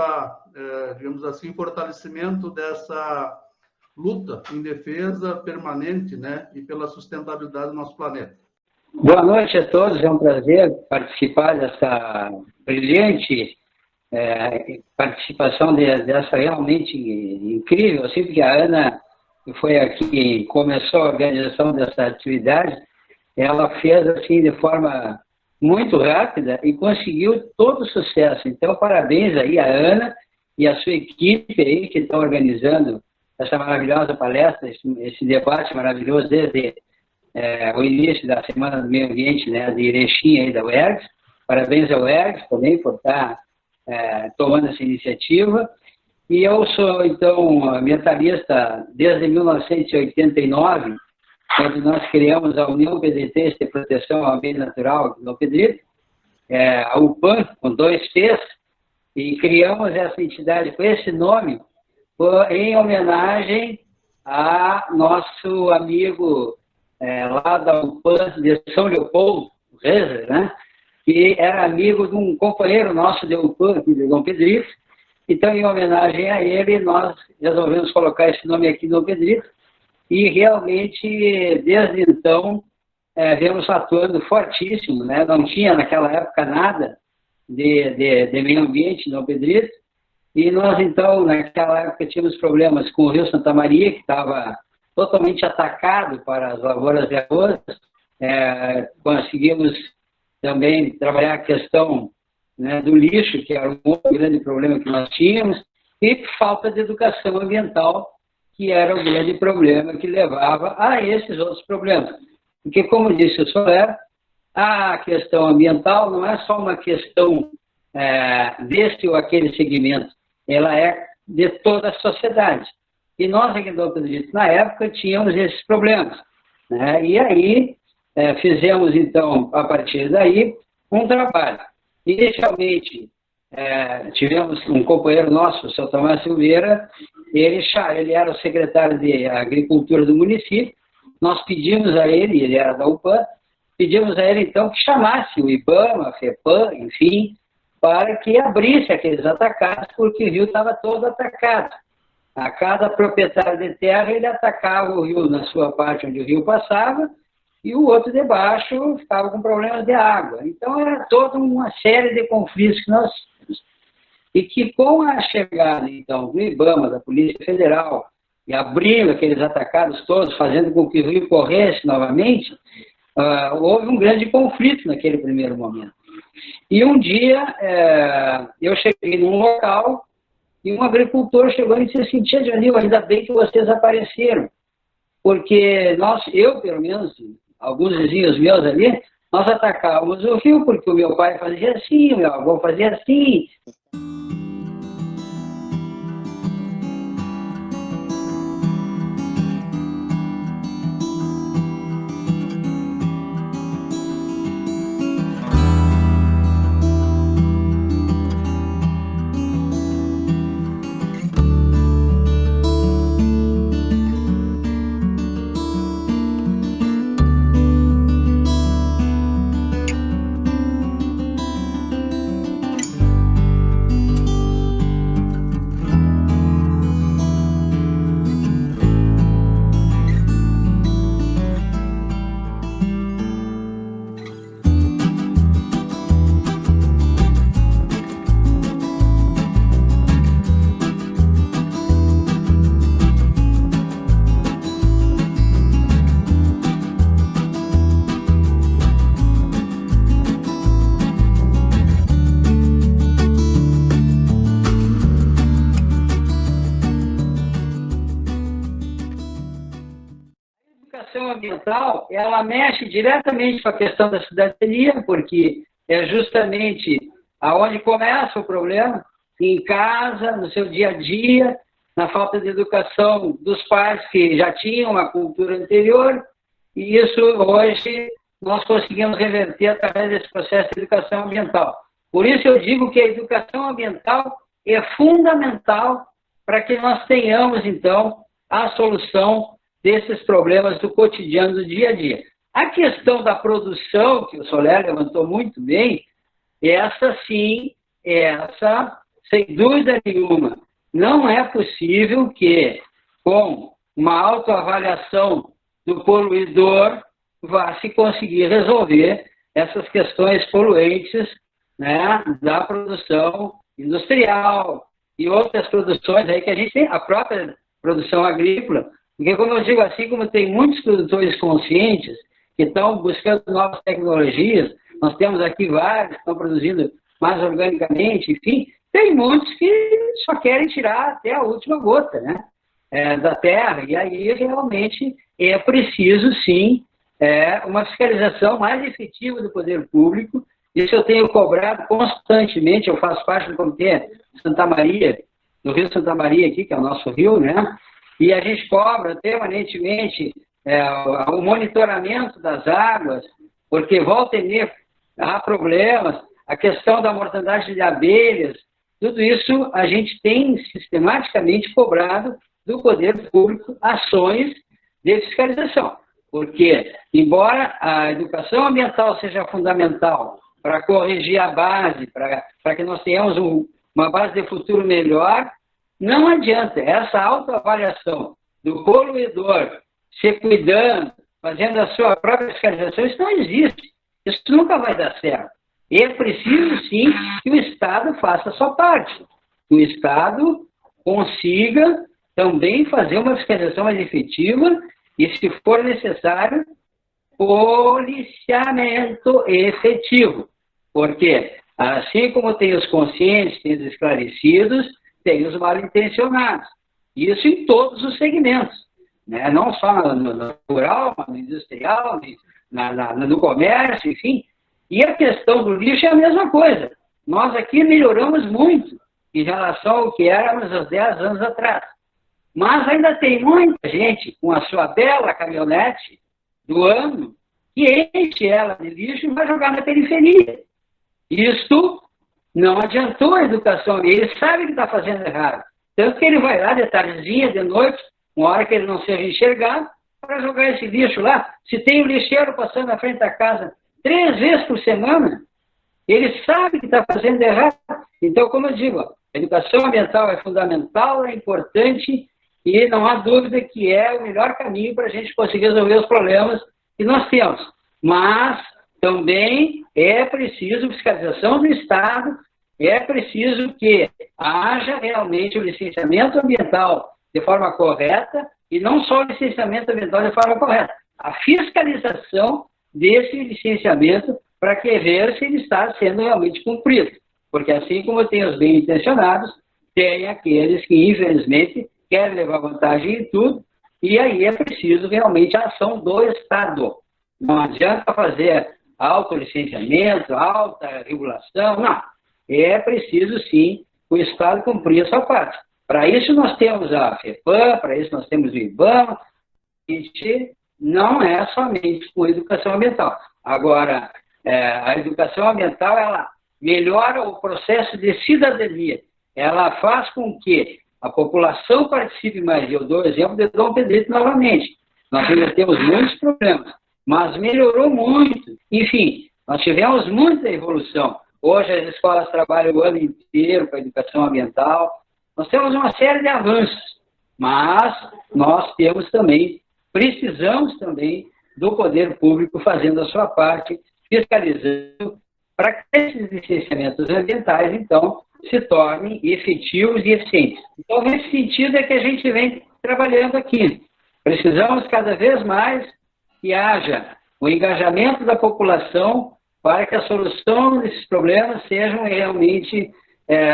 digamos assim, fortalecimento dessa luta em defesa permanente, né, e pela sustentabilidade do nosse planeta. Boa noite a todos, é um prazer participar dessa brilhante participação dessa realmente incrível, assim, porque a Ana, que foi aqui que começou a organização dessa atividade, ela fez assim de forma muito rápida e conseguiu todo o sucesso. Então, parabéns aí a Ana e a sua equipe aí que estão organizando essa maravilhosa palestra, esse debate maravilhoso desde o início da Semana do Meio Ambiente, né, de Erechim aí da UERGS. Parabéns ao UERGS também por estar tomando essa iniciativa. E eu sou, então, ambientalista desde 1989 quando nós criamos a União Pedritense de Proteção ao Meio Natural de Dom Pedrito, a UPAM, com 2 P's, e criamos essa entidade com esse nome em homenagem a nosso amigo lá da UPAM de São Leopoldo, Rezer, né? Que era amigo de um companheiro nosso de UPAM, de Dom Pedrito. Então, em homenagem a ele, nós resolvemos colocar esse nome aqui, Dom Pedrito, e realmente, desde então, viemos atuando fortíssimo, né? Não tinha naquela época nada de meio ambiente em Dom Pedrito, e nós, então, naquela época, tínhamos problemas com o Rio Santa Maria, que estava totalmente atacado para as lavouras de arroz. Conseguimos também trabalhar a questão, né, do lixo, que era um outro grande problema que nós tínhamos, e falta de educação ambiental, que era o grande problema que levava a esses outros problemas. Porque, como disse o Soler, a questão ambiental não é só uma questão desse ou aquele segmento, ela é de toda a sociedade. E nós, aqui em Dom Pedrito, na época, tínhamos esses problemas, né? E aí, fizemos, então, a partir daí, um trabalho. Inicialmente, tivemos um companheiro nosso, o seu Tomás Silveira, ele era o secretário de Agricultura do município. Nós pedimos a ele era da UPAM, pedimos a ele, então, que chamasse o IBAMA, a FEPAM, enfim, para que abrisse aqueles atacados, porque o rio estava todo atacado. A cada proprietário de terra, ele atacava o rio na sua parte onde o rio passava, e o outro de baixo ficava com problemas de água. Então, era toda uma série de conflitos que nós tínhamos. E que, com a chegada, então, do IBAMA, da Polícia Federal, e abrindo aqueles atacados todos, fazendo com que o rio corresse novamente, houve um grande conflito naquele primeiro momento. E um dia, eu cheguei num local, e um agricultor chegou e disse assim: tia Janil, ainda bem que vocês apareceram, porque eu, pelo menos, alguns vizinhos meus ali, nós atacávamos o rio, porque o meu pai fazia assim, o meu avô fazia assim. Ambiental, ela mexe diretamente com a questão da cidadania, porque é justamente aonde começa o problema, em casa, no seu dia a dia, na falta de educação dos pais que já tinham uma cultura anterior, e isso hoje nós conseguimos reverter através desse processo de educação ambiental. Por isso eu digo que a educação ambiental é fundamental para que nós tenhamos, então, a solução desses problemas do cotidiano, do dia a dia. A questão da produção, que o Soler levantou muito bem, essa sim, sem dúvida nenhuma, não é possível que, com uma autoavaliação do poluidor, vá se conseguir resolver essas questões poluentes, né, da produção industrial e outras produções aí que a gente tem, a própria produção agrícola. Porque, como eu digo, assim como tem muitos produtores conscientes que estão buscando novas tecnologias, nós temos aqui vários que estão produzindo mais organicamente, enfim, tem muitos que só querem tirar até a última gota, né, da terra, e aí realmente é preciso, sim, uma fiscalização mais efetiva do poder público. Isso eu tenho cobrado constantemente. Eu faço parte do Comitê Santa Maria, do Rio Santa Maria aqui, que é o nosso rio, né? E a gente cobra permanentemente o monitoramento das águas, porque volta e meia há problemas, a questão da mortandade de abelhas, tudo isso a gente tem sistematicamente cobrado do poder público ações de fiscalização. Porque, embora a educação ambiental seja fundamental para corrigir a base, para que nós tenhamos uma base de futuro melhor, não adianta essa autoavaliação do poluidor se cuidando, fazendo a sua própria fiscalização, isso não existe. Isso nunca vai dar certo. E é preciso, sim, que o Estado faça a sua parte. Que o Estado consiga também fazer uma fiscalização mais efetiva e, se for necessário, policiamento efetivo. Porque, assim como tem os conscientes, tem os esclarecidos, tem os mal-intencionados. Isso em todos os segmentos, né? Não só no rural, no industrial, no comércio, enfim. E a questão do lixo é a mesma coisa. Nós aqui melhoramos muito em relação ao que éramos há 10 anos atrás. Mas ainda tem muita gente com a sua bela caminhonete do ano que enche ela de lixo e vai jogar na periferia. Isto não adiantou a educação. Ele sabe que está fazendo errado. Tanto que ele vai lá de tardezinha, de noite, uma hora que ele não seja enxergado, para jogar esse lixo lá. Se tem um lixeiro passando na frente da casa 3 vezes por semana, ele sabe que está fazendo errado. Então, como eu digo, a educação ambiental é fundamental, é importante e não há dúvida que é o melhor caminho para a gente conseguir resolver os problemas que nós temos. Mas também é preciso fiscalização do Estado, é preciso que haja realmente o licenciamento ambiental de forma correta e não só o licenciamento ambiental de forma correta, a fiscalização desse licenciamento para que ver se ele está sendo realmente cumprido. Porque assim como tem os bem-intencionados, tem aqueles que, infelizmente, querem levar vantagem em tudo, e aí é preciso realmente a ação do Estado. Não adianta fazer autolicenciamento, alta regulação, não. É preciso, sim, o Estado cumprir a sua parte. Para isso nós temos a FEPAM, para isso nós temos o IBAMA, não é somente com educação ambiental. Agora, a educação ambiental, ela melhora o processo de cidadania. Ela faz com que a população participe mais. Eu dou o exemplo de Dom Pedrito novamente. Nós ainda temos muitos problemas, mas melhorou muito. Enfim, nós tivemos muita evolução. Hoje as escolas trabalham o ano inteiro com a educação ambiental. Nós temos uma série de avanços, mas nós temos também, precisamos também do poder público fazendo a sua parte, fiscalizando, para que esses licenciamentos ambientais, então, se tornem efetivos e eficientes. Então, nesse sentido é que a gente vem trabalhando aqui. Precisamos cada vez mais que haja o engajamento da população para que a solução desses problemas sejam realmente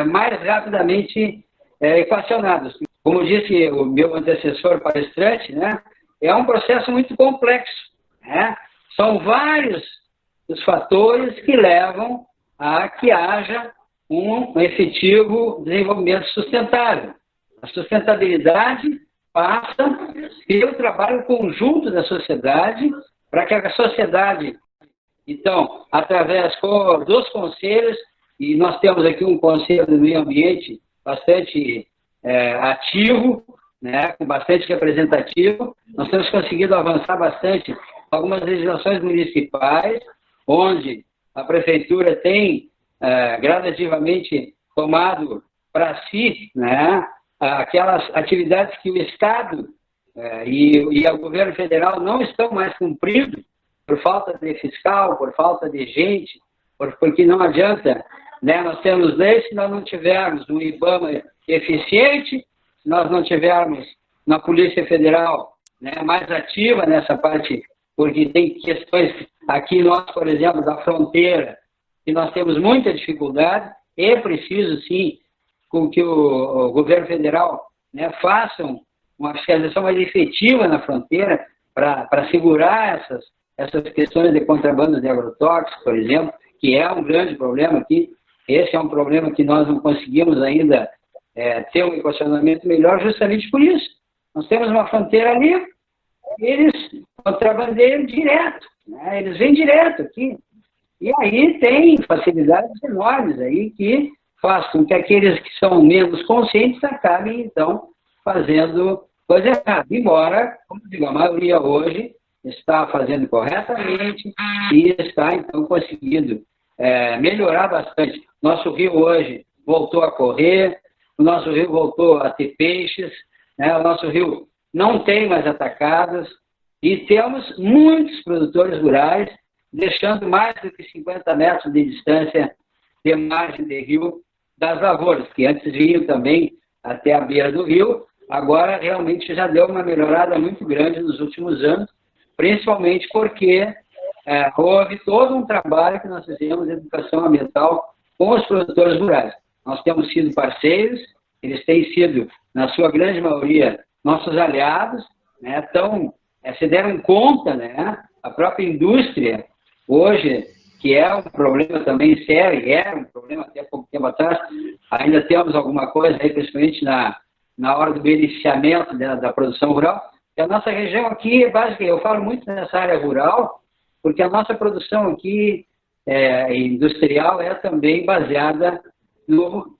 mais rapidamente equacionados. Como disse o meu antecessor palestrante, né, é um processo muito complexo, né? São vários os fatores que levam a que haja um efetivo desenvolvimento sustentável. A sustentabilidade passa pelo trabalho conjunto da sociedade, para que a sociedade, então, através dos conselhos, e nós temos aqui um conselho do meio ambiente bastante ativo, né, bastante representativo, nós temos conseguido avançar bastante algumas legislações municipais, onde a prefeitura tem gradativamente tomado para si, né, aquelas atividades que o Estado e o governo federal não estão mais cumprindo por falta de fiscal, por falta de gente, porque não adianta, né, nós temos leis se nós não tivermos um IBAMA eficiente, se nós não tivermos uma Polícia Federal, né, mais ativa nessa parte, porque tem questões aqui nós, por exemplo, da fronteira, que nós temos muita dificuldade, é preciso, sim, com que o governo federal, né, façam uma fiscalização mais efetiva na fronteira para segurar essas questões de contrabando de agrotóxicos, por exemplo, que é um grande problema aqui. Esse é um problema que nós não conseguimos ainda ter um equacionamento melhor justamente por isso. Nós temos uma fronteira livre eles contrabandeiam direto, né? Eles vêm direto aqui. E aí tem facilidades enormes aí que faz com que aqueles que são menos conscientes acabem, então, fazendo coisa errada. Embora, como digo, a maioria hoje está fazendo corretamente e está, então, conseguindo melhorar bastante. Nosso rio hoje voltou a correr, o nosso rio voltou a ter peixes, né? O nosso rio não tem mais atacadas e temos muitos produtores rurais deixando mais do que 50 metros de distância de margem de rio das lavouras, que antes vinham também até a beira do rio, agora realmente já deu uma melhorada muito grande nos últimos anos, principalmente porque houve todo um trabalho que nós fizemos de educação ambiental com os produtores rurais. Nós temos sido parceiros, eles têm sido, na sua grande maioria, nossos aliados, né? Então, se deram conta, né? A própria indústria, hoje, que é um problema também sério, era um problema até pouco tempo atrás, ainda temos alguma coisa aí, principalmente na hora do beneficiamento da produção rural, que a nossa região aqui, basicamente, eu falo muito nessa área rural, porque a nossa produção aqui industrial é também baseada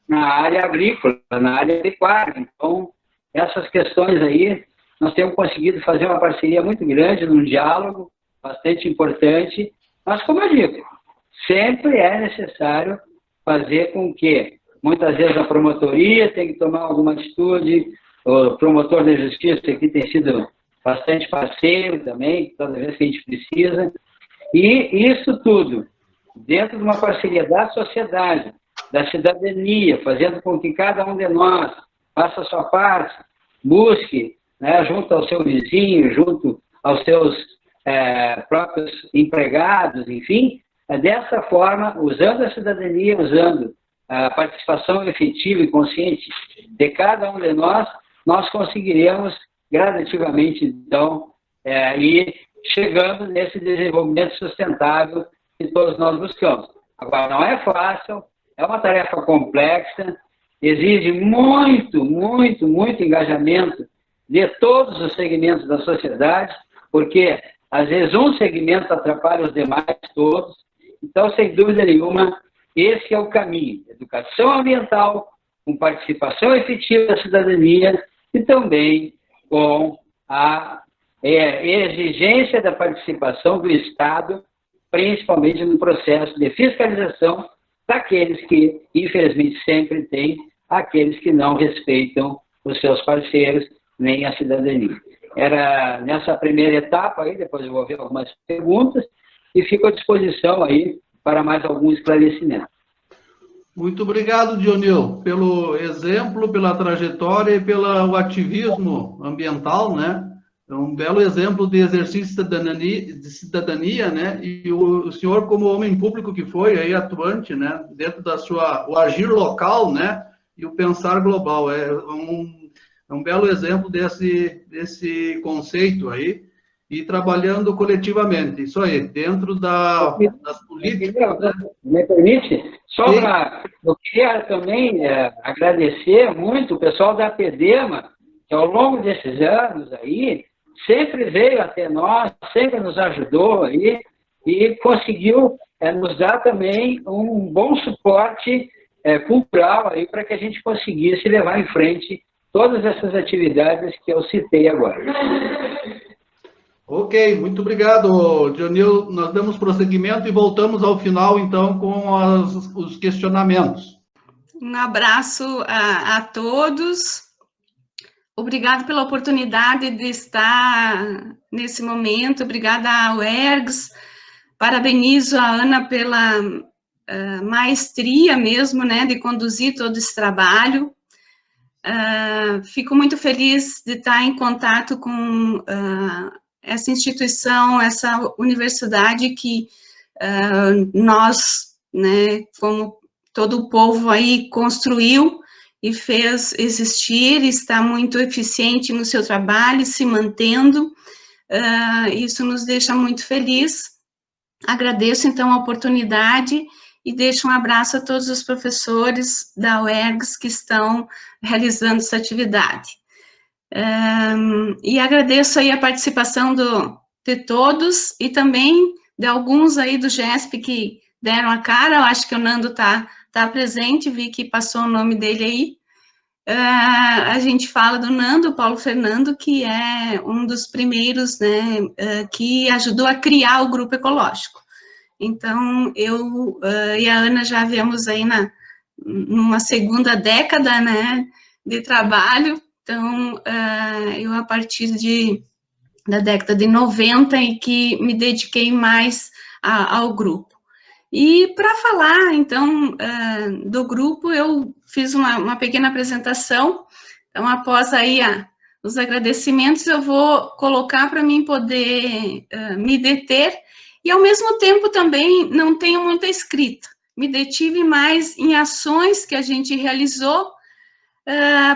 na área agrícola, na área pecuária. Então, essas questões aí, nós temos conseguido fazer uma parceria muito grande, num diálogo bastante importante, mas, como eu digo, sempre é necessário fazer com que, muitas vezes, a promotoria tem que tomar alguma atitude, o promotor da justiça aqui tem sido bastante parceiro também, toda vez que a gente precisa, e isso tudo, dentro de uma parceria da sociedade, da cidadania, fazendo com que cada um de nós faça a sua parte, busque, né, junto ao seu vizinho, junto aos seus próprios empregados, enfim, dessa forma, usando a cidadania, usando a participação efetiva e consciente de cada um de nós, nós conseguiremos gradativamente, então, ir chegando nesse desenvolvimento sustentável que todos nós buscamos. Agora, não é fácil, é uma tarefa complexa, exige muito, muito, muito engajamento de todos os segmentos da sociedade, porque, às vezes, um segmento atrapalha os demais todos. Então, sem dúvida nenhuma, esse é o caminho. Educação ambiental, com participação efetiva da cidadania e também com a exigência da participação do Estado, principalmente no processo de fiscalização daqueles que, infelizmente, sempre tem aqueles que não respeitam os seus parceiros nem a cidadania. Era nessa primeira etapa aí, depois eu vou ver algumas perguntas e fico à disposição aí para mais algum esclarecimento. Muito obrigado, Dionil, pelo exemplo, pela trajetória e pelo ativismo ambiental, né? É um belo exemplo de exercício de cidadania, né? E o senhor, como homem público que foi, aí atuante, né? Dentro da o agir local, né? E o pensar global. É um belo exemplo desse conceito aí, e trabalhando coletivamente. Isso aí, dentro das políticas. Né? Me permite? Eu queria também agradecer muito o pessoal da APEDEMA, que ao longo desses anos aí, sempre veio até nós, sempre nos ajudou aí, e conseguiu nos dar também um bom suporte cultural aí para que a gente conseguisse levar em frente todas essas atividades que eu citei agora. Ok, muito obrigado, Dionil. Nós damos prosseguimento e voltamos ao final, então, com os questionamentos. Um abraço a todos. Obrigado pela oportunidade de estar nesse momento. Obrigada ao ERGS. Parabenizo a Ana pela maestria mesmo, né, de conduzir todo esse trabalho. Fico muito feliz de estar em contato com essa instituição, essa universidade que nós, né, como todo o povo aí, construiu e fez existir, está muito eficiente no seu trabalho, se mantendo. Isso nos deixa muito feliz. Agradeço, então, a oportunidade e deixo um abraço a todos os professores da UERGS que estão realizando essa atividade. E agradeço aí a participação de todos e também de alguns aí do GESP que deram a cara. Eu acho que o Nando tá presente, vi que passou o nome dele aí. A gente fala do Nando, Paulo Fernando, que é um dos primeiros, né, que ajudou a criar o grupo ecológico. Então, eu e a Ana já viemos aí numa segunda década, né, de trabalho. Então, eu, a partir da década de 90, e que me dediquei mais ao grupo. E para falar, então, do grupo, eu fiz uma pequena apresentação. Então, após aí os agradecimentos, eu vou colocar para mim poder me deter, e ao mesmo tempo também não tenho muita escrita. Me detive mais em ações que a gente realizou,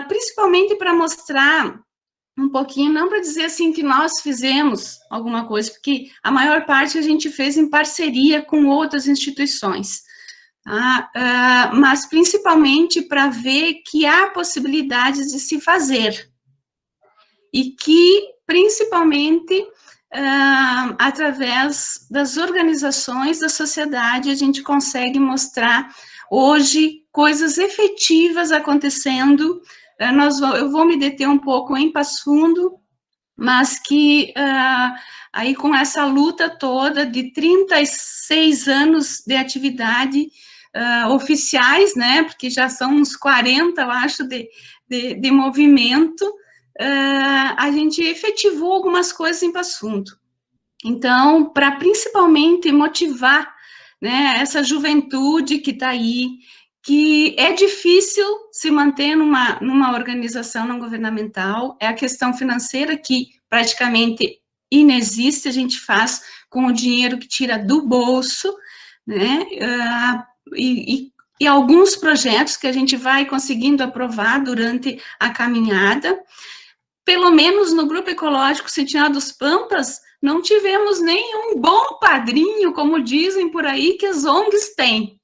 principalmente para mostrar um pouquinho, não para dizer assim que nós fizemos alguma coisa, porque a maior parte a gente fez em parceria com outras instituições, tá? Mas principalmente para ver que há possibilidades de se fazer, e que, principalmente, através das organizações da sociedade, a gente consegue mostrar hoje coisas efetivas acontecendo. Eu vou me deter um pouco em Passo Fundo, mas que aí com essa luta toda de 36 anos de atividade oficiais, né, porque já são uns 40, eu acho, de movimento, a gente efetivou algumas coisas em Passo Fundo. Então, para principalmente motivar, né, essa juventude que está aí, que é difícil se manter numa organização não governamental, é a questão financeira que praticamente inexiste, a gente faz com o dinheiro que tira do bolso, né, e alguns projetos que a gente vai conseguindo aprovar durante a caminhada. Pelo menos no Grupo Ecológico Sentinela dos Pampas, não tivemos nenhum bom padrinho, como dizem por aí, que as ONGs têm.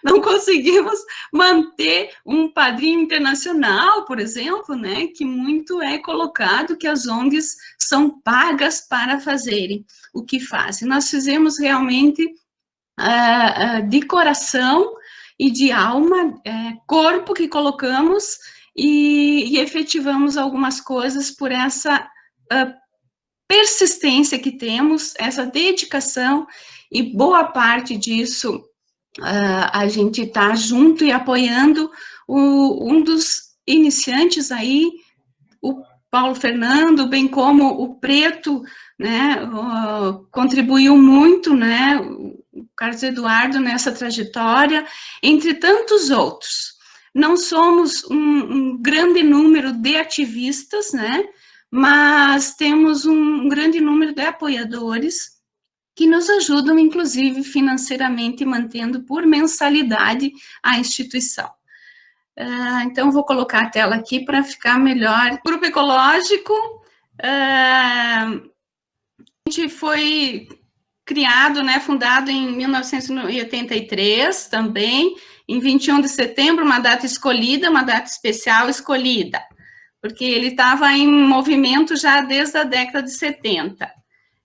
Não conseguimos manter um padrinho internacional, por exemplo, né, que muito é colocado que as ONGs são pagas para fazerem o que fazem. Nós fizemos realmente de coração e de alma, corpo que colocamos, e efetivamos algumas coisas por essa persistência que temos, essa dedicação, e boa parte disso a gente está junto e apoiando um dos iniciantes aí, o Paulo Fernando, bem como o Preto, né, contribuiu muito, né, o Carlos Eduardo nessa trajetória, entre tantos outros. Não somos um grande número de ativistas, né, mas temos um grande número de apoiadores que nos ajudam, inclusive, financeiramente, mantendo por mensalidade a instituição. Então, vou colocar a tela aqui para ficar melhor. O Grupo Ecológico, a gente foi criado, né, fundado em 1983 também, em 21 de setembro, uma data escolhida, uma data especial escolhida, porque ele estava em movimento já desde a década de 70.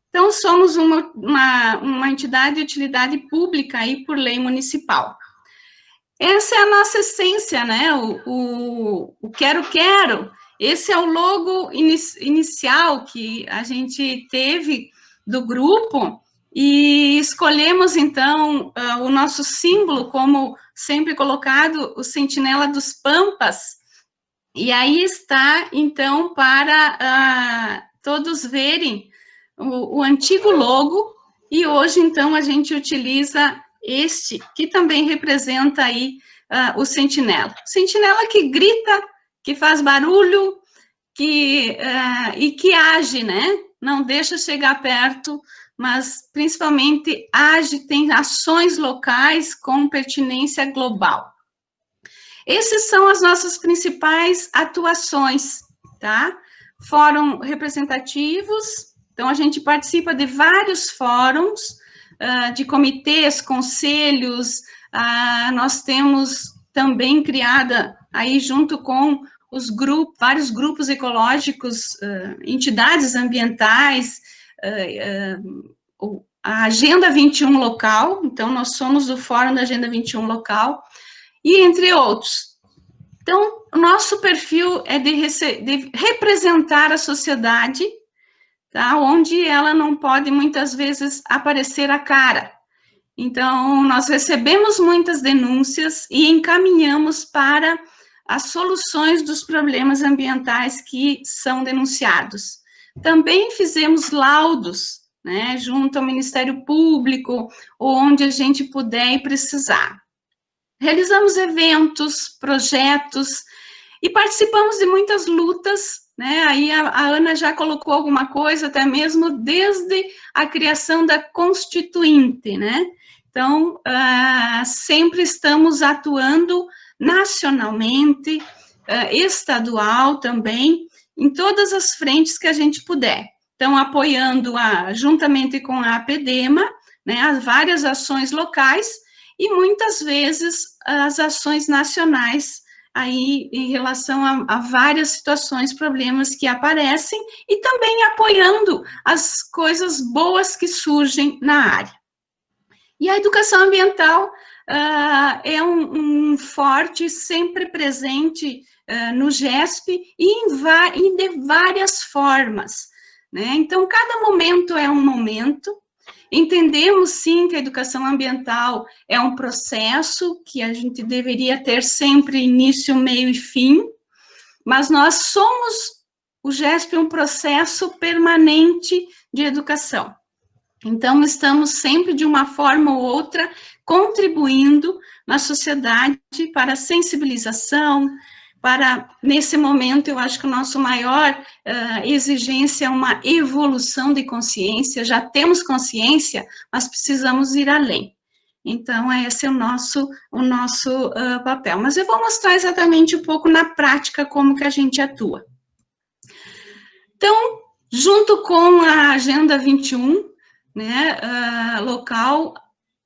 Então, somos uma entidade de utilidade pública aí por lei municipal. Essa é a nossa essência, né? O quero, esse é o logo inicial que a gente teve do grupo, e escolhemos, então, o nosso símbolo, como sempre colocado, o Sentinela dos Pampas, e aí está, então, para todos verem o antigo logo, e hoje, então, a gente utiliza este, que também representa aí o sentinela. Sentinela que grita, que faz barulho, e que age, né? Não deixa chegar perto, mas principalmente age, tem ações locais com pertinência global. Essas são as nossas principais atuações, tá? Fórum representativos. Então, a gente participa de vários fóruns, de comitês, conselhos, nós temos também criada, aí junto com vários grupos ecológicos, entidades ambientais, a Agenda 21 local, então nós somos do Fórum da Agenda 21 local, e entre outros. Então, o nosso perfil é de representar a sociedade, tá? Onde ela não pode, muitas vezes, aparecer a cara. Então, nós recebemos muitas denúncias e encaminhamos para as soluções dos problemas ambientais que são denunciados. Também fizemos laudos, né, junto ao Ministério Público, onde a gente puder e precisar. Realizamos eventos, projetos, e participamos de muitas lutas, né? Aí a Ana já colocou alguma coisa, até mesmo desde a criação da Constituinte, né? Então, sempre estamos atuando nacionalmente, estadual também, em todas as frentes que a gente puder. Então, apoiando, juntamente com a APDEMA, né, as várias ações locais, e muitas vezes as ações nacionais, aí em relação a várias situações, problemas que aparecem, e também apoiando as coisas boas que surgem na área. E a educação ambiental é um forte, sempre presente no GESP, e de várias formas, né? Então, cada momento é um momento. Entendemos, sim, que a educação ambiental é um processo que a gente deveria ter sempre início, meio e fim, mas nós somos, o GESP, um processo permanente de educação. Então, estamos sempre, de uma forma ou outra, contribuindo na sociedade para a sensibilização, nesse momento, eu acho que o nosso maior exigência é uma evolução de consciência. Já temos consciência, mas precisamos ir além. Então, esse é o nosso papel. Mas eu vou mostrar exatamente um pouco na prática como que a gente atua. Então, junto com a Agenda 21, né, local,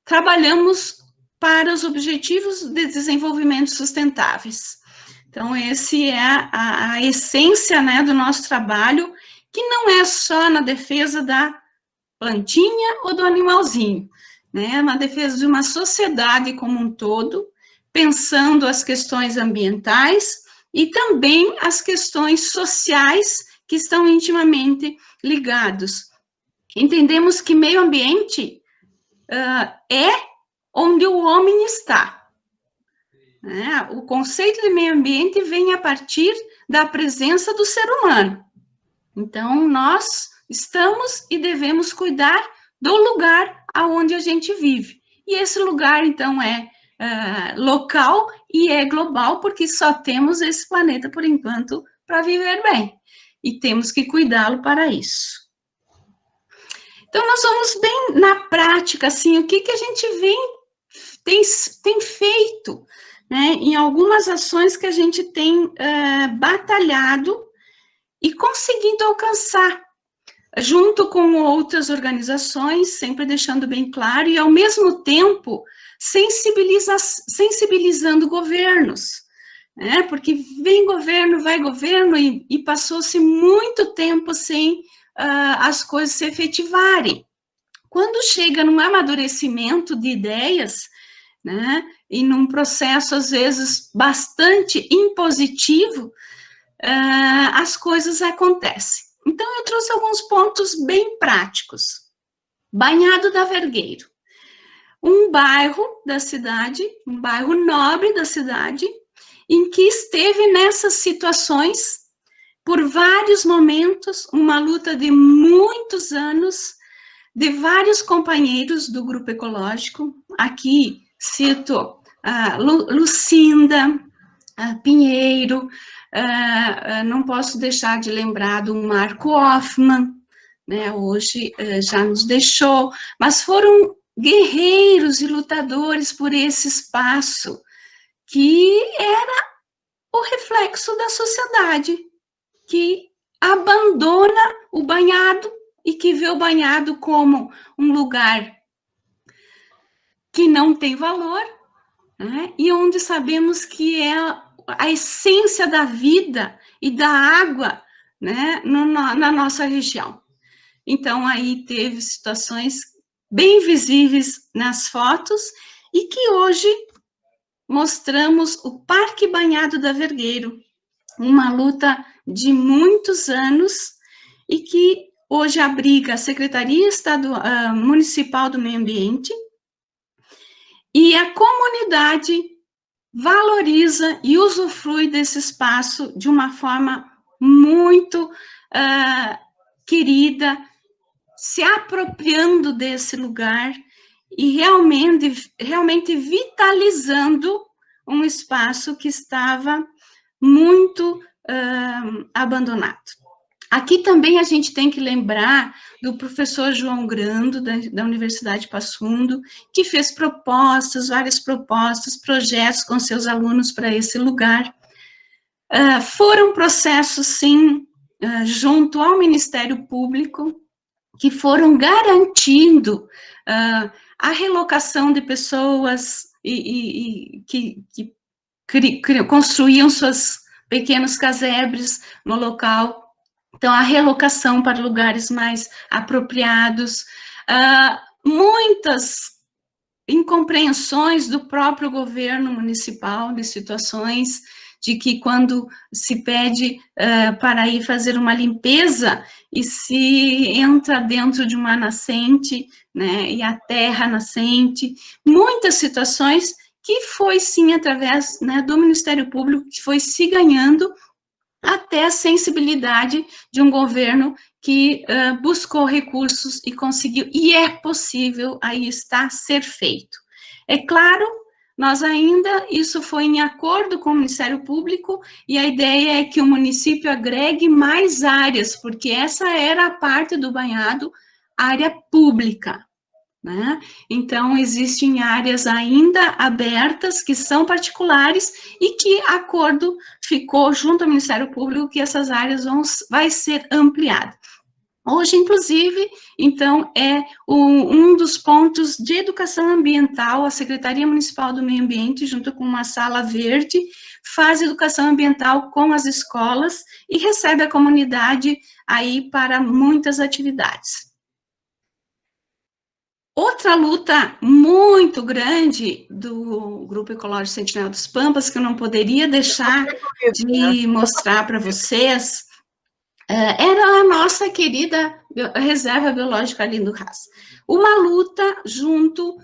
trabalhamos para os Objetivos de Desenvolvimento Sustentáveis. Então, esse é a essência, né, do nosso trabalho, que não é só na defesa da plantinha ou do animalzinho, né, é uma defesa de uma sociedade como um todo, pensando as questões ambientais e também as questões sociais que estão intimamente ligados. Entendemos que meio ambiente é onde o homem está. O conceito de meio ambiente vem a partir da presença do ser humano. Então, nós estamos e devemos cuidar do lugar aonde a gente vive. E esse lugar, então, é local e é global, porque só temos esse planeta, por enquanto, para viver bem. E temos que cuidá-lo para isso. Então, nós vamos bem na prática, assim, o que a gente tem feito, né, em algumas ações que a gente tem batalhado e conseguido alcançar, junto com outras organizações, sempre deixando bem claro, e ao mesmo tempo sensibilizando governos, né, porque vem governo, vai governo, e passou-se muito tempo sem as coisas se efetivarem. Quando chega num amadurecimento de ideias, né, e num processo, às vezes, bastante impositivo, as coisas acontecem. Então, eu trouxe alguns pontos bem práticos. Banhado da Vergueiro, um bairro da cidade, um bairro nobre da cidade, em que esteve nessas situações por vários momentos, uma luta de muitos anos, de vários companheiros do grupo ecológico. Aqui cito Lucinda Pinheiro, não posso deixar de lembrar do Marco Hoffman, né, hoje já nos deixou, mas foram guerreiros e lutadores por esse espaço, que era o reflexo da sociedade, que abandona o banhado e que vê o banhado como um lugar que não tem valor, né, e onde sabemos que é a essência da vida e da água, né, na nossa região. Então, aí teve situações bem visíveis nas fotos, e que hoje mostramos o Parque Banhado da Vergueiro, uma luta de muitos anos, e que hoje abriga a Secretaria Municipal do Meio Ambiente, e a comunidade valoriza e usufrui desse espaço de uma forma muito querida, se apropriando desse lugar e realmente vitalizando um espaço que estava muito abandonado. Aqui também a gente tem que lembrar do professor João Grando, da Universidade de Passo Fundo, que fez várias propostas, projetos com seus alunos para esse lugar. Foram processos, sim, junto ao Ministério Público, que foram garantindo a relocação de pessoas que construíam suas pequenos casebres no local. Então, a relocação para lugares mais apropriados, muitas incompreensões do próprio governo municipal, de situações de que quando se pede para ir fazer uma limpeza e se entra dentro de uma nascente, né, e a terra nascente, muitas situações que foi, sim, através, né, do Ministério Público, que foi se ganhando até a sensibilidade de um governo que buscou recursos e conseguiu, e é possível, aí está, ser feito. É claro, isso foi em acordo com o Ministério Público, e a ideia é que o município agregue mais áreas, porque essa era a parte do banhado, área pública, né? Então, existem áreas ainda abertas, que são particulares, e que acordo ficou junto ao Ministério Público que essas áreas vai ser ampliada. Hoje, inclusive, então, é um dos pontos de educação ambiental, a Secretaria Municipal do Meio Ambiente, junto com uma sala verde, faz educação ambiental com as escolas e recebe a comunidade aí para muitas atividades. Outra luta muito grande do Grupo Ecológico Sentinela dos Pampas, que eu não poderia deixar de mostrar para vocês, era a nossa querida Reserva Biológica Arlindo Haas. Uma luta junto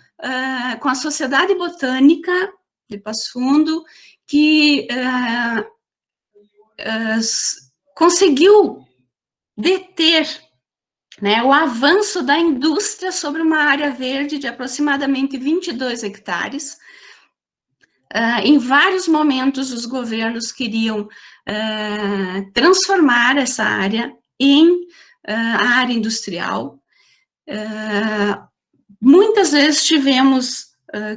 com a Sociedade Botânica de Passo Fundo, que conseguiu deter, né, o avanço da indústria sobre uma área verde de aproximadamente 22 hectares. Em vários momentos, os governos queriam transformar essa área em a área industrial. Muitas vezes tivemos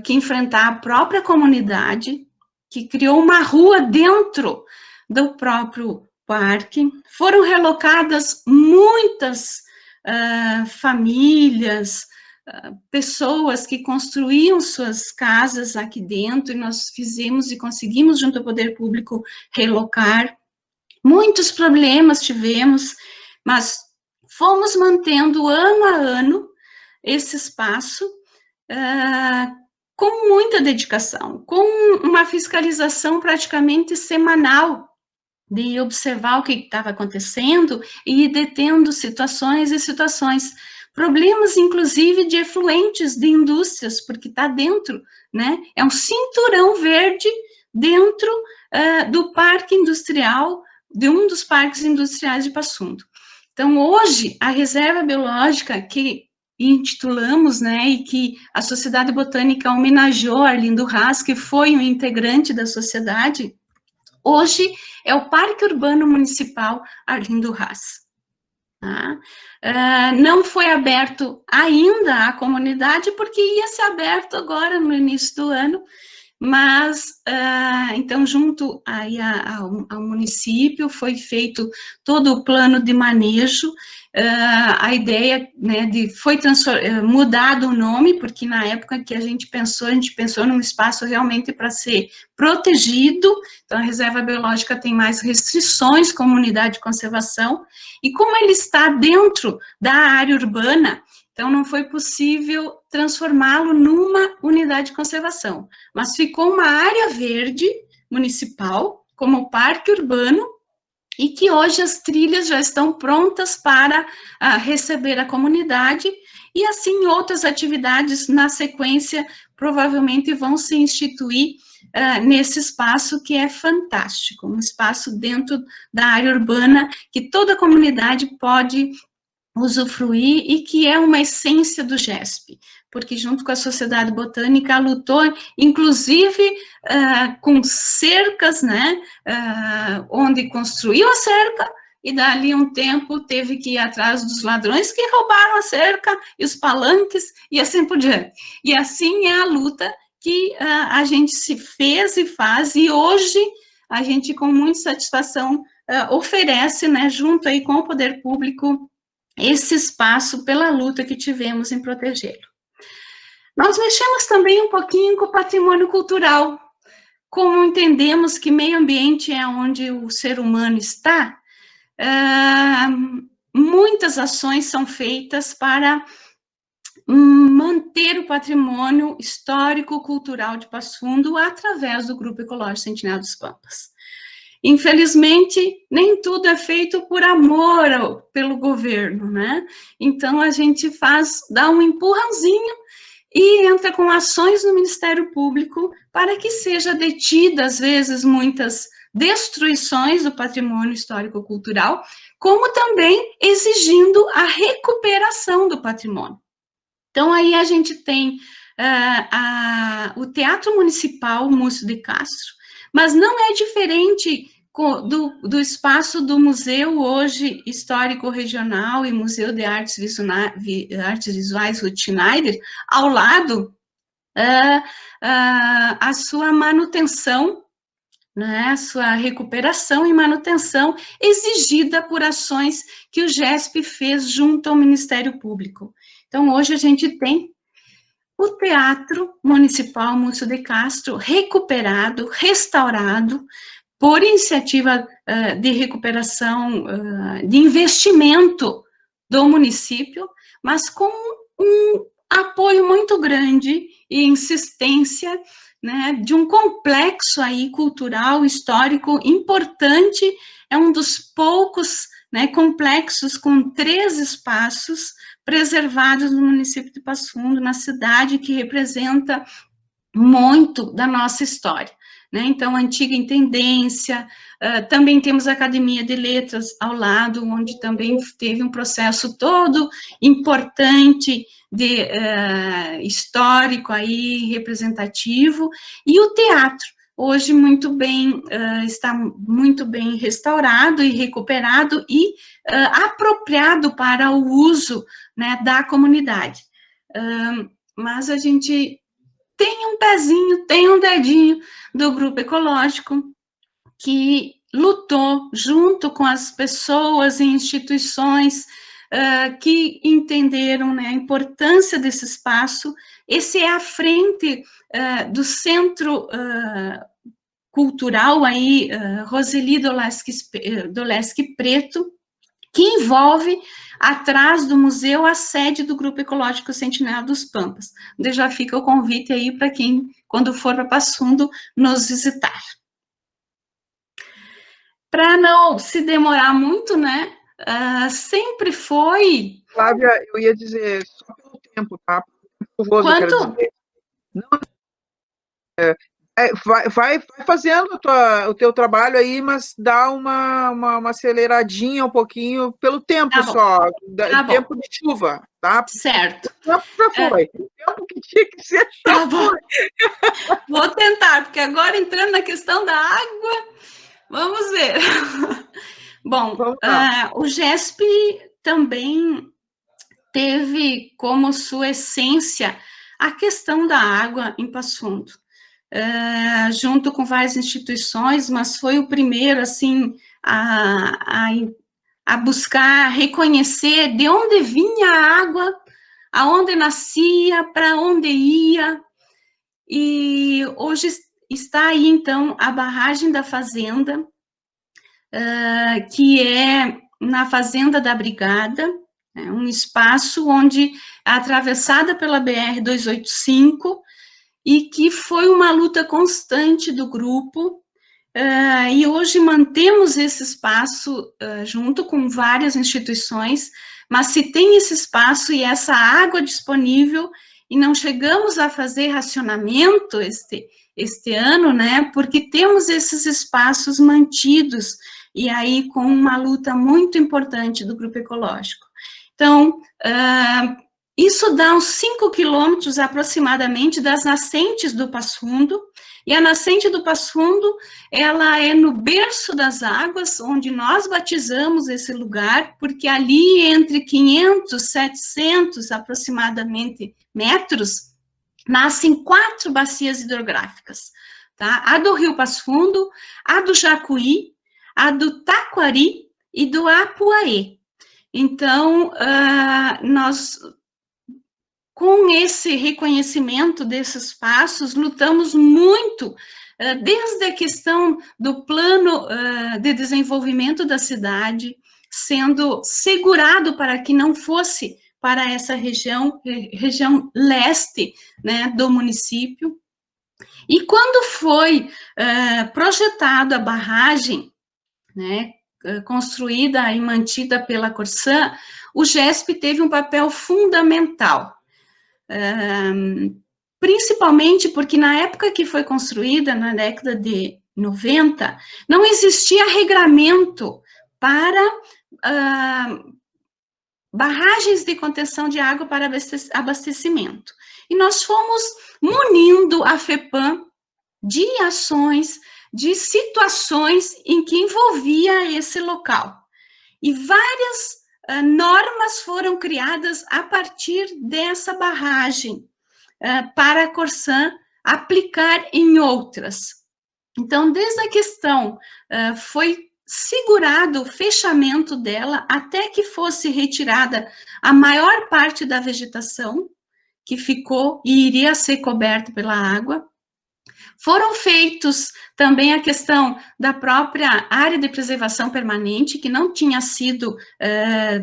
que enfrentar a própria comunidade, que criou uma rua dentro do próprio parque. Foram relocadas muitas famílias, pessoas que construíam suas casas aqui dentro, e nós fizemos e conseguimos, junto ao Poder Público, relocar. Muitos problemas tivemos, mas fomos mantendo ano a ano esse espaço com muita dedicação, com uma fiscalização praticamente semanal, de observar o que estava acontecendo e ir detendo situações e situações. Problemas, inclusive, de efluentes de indústrias, porque está dentro, né? É um cinturão verde dentro do parque industrial, de um dos parques industriais de Passo Fundo. Então, hoje, a reserva biológica que intitulamos, né, e que a Sociedade Botânica homenageou Arlindo Haas, que foi um integrante da sociedade, hoje é o Parque Urbano Municipal Arlindo Haas. Tá? Não foi aberto ainda à comunidade, porque ia ser aberto agora no início do ano, mas, então, junto aí ao município, foi feito todo o plano de manejo, a ideia, né, foi mudado o nome, porque na época que a gente pensou num espaço realmente para ser protegido, então a reserva biológica tem mais restrições como unidade de conservação, e como ele está dentro da área urbana, então não foi possível transformá-lo numa unidade de conservação, mas ficou uma área verde municipal, como parque urbano, e que hoje as trilhas já estão prontas para receber a comunidade, e assim outras atividades na sequência provavelmente vão se instituir nesse espaço que é fantástico, um espaço dentro da área urbana que toda a comunidade pode usufruir e que é uma essência do GESP, porque junto com a Sociedade Botânica lutou, inclusive com cercas, né, onde construiu a cerca, e dali um tempo teve que ir atrás dos ladrões que roubaram a cerca, e os palanques, e assim por diante. E assim é a luta que a gente se fez e faz, e hoje a gente com muita satisfação oferece, né, junto aí com o poder público, esse espaço pela luta que tivemos em protegê-lo. Nós mexemos também um pouquinho com o patrimônio cultural. Como entendemos que meio ambiente é onde o ser humano está, muitas ações são feitas para manter o patrimônio histórico-cultural de Passo Fundo através do Grupo Ecológico Centenário dos Pampas. Infelizmente, nem tudo é feito por amor pelo governo, né? Então, a gente dá um empurrãozinho e entra com ações no Ministério Público para que seja detida, às vezes, muitas destruições do patrimônio histórico-cultural, como também exigindo a recuperação do patrimônio. Então, aí a gente tem o Teatro Municipal Múcio de Castro, mas não é diferente do espaço do Museu hoje Histórico Regional e Museu de Artes Visuais Ruth Schneider, ao lado, a sua manutenção, né, a sua recuperação e manutenção exigida por ações que o GESP fez junto ao Ministério Público. Então, hoje a gente tem o Teatro Municipal Múcio de Castro recuperado, restaurado, por iniciativa de recuperação, de investimento do município, mas com um apoio muito grande e insistência, né, de um complexo aí cultural, histórico importante, é um dos poucos, né, complexos com 3 espaços preservados no município de Passo Fundo, na cidade, que representa muito da nossa história, né? Então, a antiga intendência, também temos a Academia de Letras ao lado, onde também teve um processo todo importante, histórico aí, representativo, e o teatro, hoje muito bem, está muito bem restaurado e recuperado e apropriado para o uso, né, da comunidade. Mas a gente tem um pezinho, tem um dedinho do Grupo Ecológico que lutou junto com as pessoas e instituições que entenderam, né, a importância desse espaço. Esse é a frente do Centro Cultural aí, Roseli Doleski Preto, que envolve, atrás do museu, a sede do Grupo Ecológico Centenário dos Pampas. Onde já fica o convite aí para quem, quando for para Passo Fundo, nos visitar. Para não se demorar muito, né, sempre foi... Flávia, eu ia dizer, só pelo tempo, tá? Quanto? Não, vai fazendo o teu trabalho aí, mas dá uma aceleradinha um pouquinho pelo tempo Tá só, tempo bom. de chuva, tá? Certo. O tempo já foi, o tempo que tinha que ser já foi. Vou tentar, porque agora entrando na questão da água, vamos ver. Bom, o GESP também teve como sua essência a questão da água em Passo Fundo. junto com várias instituições, mas foi o primeiro, assim, a buscar reconhecer de onde vinha a água, aonde nascia, para onde ia, e hoje está aí, então, a barragem da Fazenda, que é na Fazenda da Brigada, um espaço onde é atravessada pela BR-285, e que foi uma luta constante do grupo, e hoje mantemos esse espaço junto com várias instituições, mas se tem esse espaço e essa água disponível, e não chegamos a fazer racionamento este ano, né, porque temos esses espaços mantidos, e aí com uma luta muito importante do Grupo Ecológico. Então, isso dá uns 5 quilômetros aproximadamente das nascentes do Passo Fundo, e a nascente do Passo Fundo, ela é no berço das águas, onde nós batizamos esse lugar, porque ali entre 500, 700 aproximadamente metros, nascem 4 bacias hidrográficas, tá? A do Rio Passo Fundo, a do Jacuí, a do Taquari e do Apuaê. Então, nós, com esse reconhecimento desses passos, lutamos muito, desde a questão do plano de desenvolvimento da cidade, sendo segurado para que não fosse para essa região leste, né, do município. E quando foi projetada a barragem, né, construída e mantida pela Corsã, o GESP teve um papel fundamental, principalmente porque na época que foi construída, na década de 90, não existia regramento para barragens de contenção de água para abastecimento. E nós fomos munindo a FEPAM de ações, de situações em que envolvia esse local. E várias normas foram criadas a partir dessa barragem para a Corsã aplicar em outras. Então, desde a questão, foi segurado o fechamento dela até que fosse retirada a maior parte da vegetação que ficou e iria ser coberta pela água. Foram feitos também a questão da própria área de preservação permanente, que não tinha sido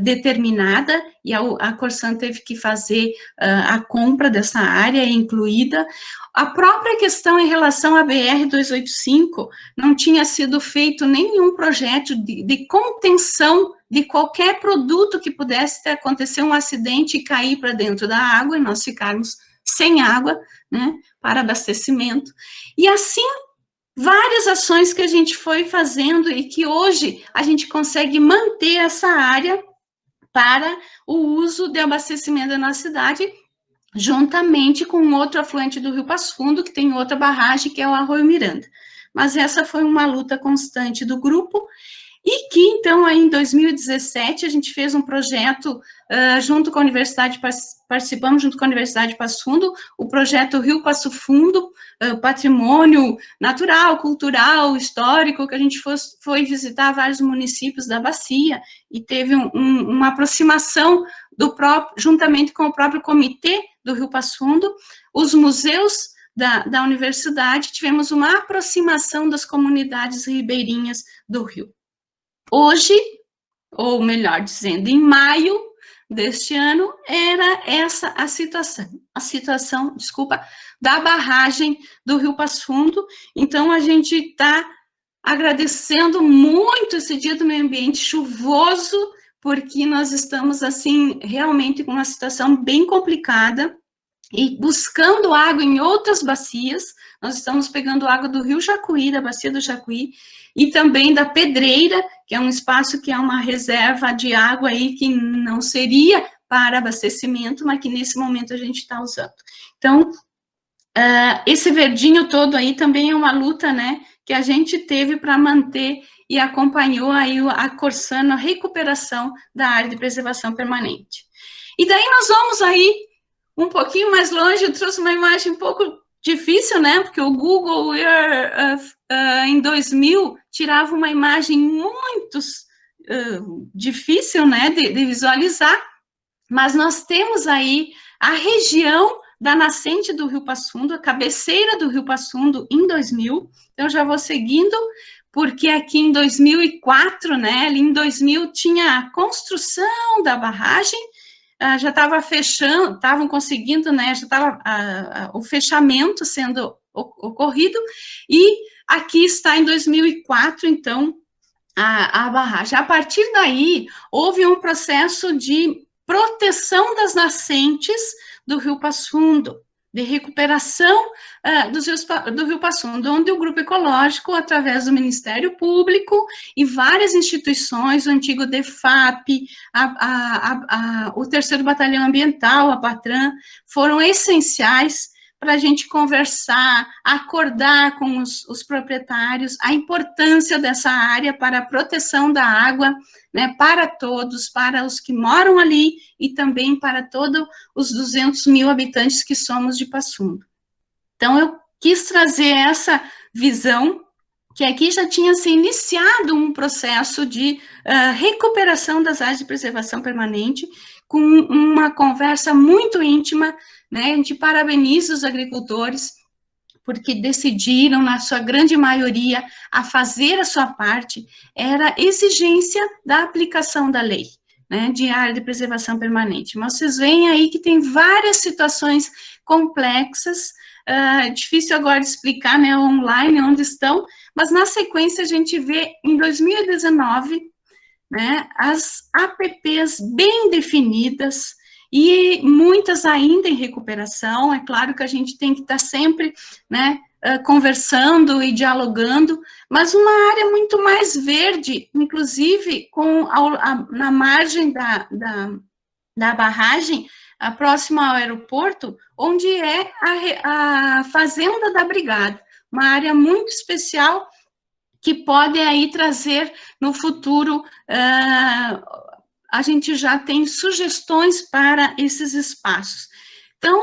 determinada, e a Corsã teve que fazer a compra dessa área incluída. A própria questão em relação à BR-285, não tinha sido feito nenhum projeto de contenção de qualquer produto que pudesse acontecer um acidente e cair para dentro da água, e nós ficarmos sem água, né, para abastecimento. E assim, várias ações que a gente foi fazendo e que hoje a gente consegue manter essa área para o uso de abastecimento da nossa cidade, juntamente com outro afluente do Rio Passo Fundo, que tem outra barragem, que é o Arroio Miranda. Mas essa foi uma luta constante do grupo, e que, então, aí em 2017, a gente fez um projeto junto com a Universidade, participamos junto com a Universidade de Passo Fundo, o projeto Rio Passo Fundo, patrimônio natural, cultural, histórico, que a gente foi visitar vários municípios da bacia, e teve uma aproximação juntamente com o próprio comitê do Rio Passo Fundo, os museus da universidade, tivemos uma aproximação das comunidades ribeirinhas do rio. Hoje, ou melhor dizendo, em maio deste ano, era essa a situação, da barragem do Rio Passo Fundo. Então, a gente está agradecendo muito esse dia do meio ambiente chuvoso, porque nós estamos, assim, realmente com uma situação bem complicada, e buscando água em outras bacias. Nós estamos pegando água do Rio Jacuí, da bacia do Jacuí, e também da Pedreira, que é um espaço que é uma reserva de água aí que não seria para abastecimento, mas que nesse momento a gente está usando. Então, esse verdinho todo aí também é uma luta, né, que a gente teve para manter e acompanhou aí a Corsã na recuperação da área de preservação permanente. E daí nós vamos aí um pouquinho mais longe. Eu trouxe uma imagem um pouco difícil, né? Porque o Google Earth, em 2000, tirava uma imagem muito difícil, né, de visualizar, mas nós temos aí a região da nascente do Rio Passo Fundo, a cabeceira do Rio Passo Fundo em 2000, então já vou seguindo, porque aqui em 2004, né, ali em 2000 tinha a construção da barragem, já estava fechando, estavam conseguindo, né, já estava o fechamento sendo ocorrido, e aqui está em 2004, então, a barragem. A partir daí, houve um processo de proteção das nascentes do Rio Passo Fundo, de recuperação do Rio Passo Fundo, onde o Grupo Ecológico, através do Ministério Público e várias instituições, o antigo DEFAP, o 3º Batalhão Ambiental, a PATRAN, foram essenciais para a gente conversar, acordar com os proprietários a importância dessa área para a proteção da água, né, para todos, para os que moram ali e também para todos os 200 mil habitantes que somos de Passo Fundo. Então, eu quis trazer essa visão, que aqui já tinha se iniciado um processo de recuperação das áreas de preservação permanente, com uma conversa muito íntima, né, a gente parabeniza os agricultores, porque decidiram, na sua grande maioria, a fazer a sua parte, era exigência da aplicação da lei, né, de área de preservação permanente. Mas vocês veem aí que tem várias situações complexas, difícil agora de explicar, né, online, onde estão, mas na sequência a gente vê, em 2019, né, as APPs bem definidas, e muitas ainda em recuperação. É claro que a gente tem que estar sempre, né, conversando e dialogando, mas uma área muito mais verde, inclusive na margem da barragem, próxima ao aeroporto, onde é a Fazenda da Brigada, uma área muito especial que pode aí trazer no futuro, a gente já tem sugestões para esses espaços. Então,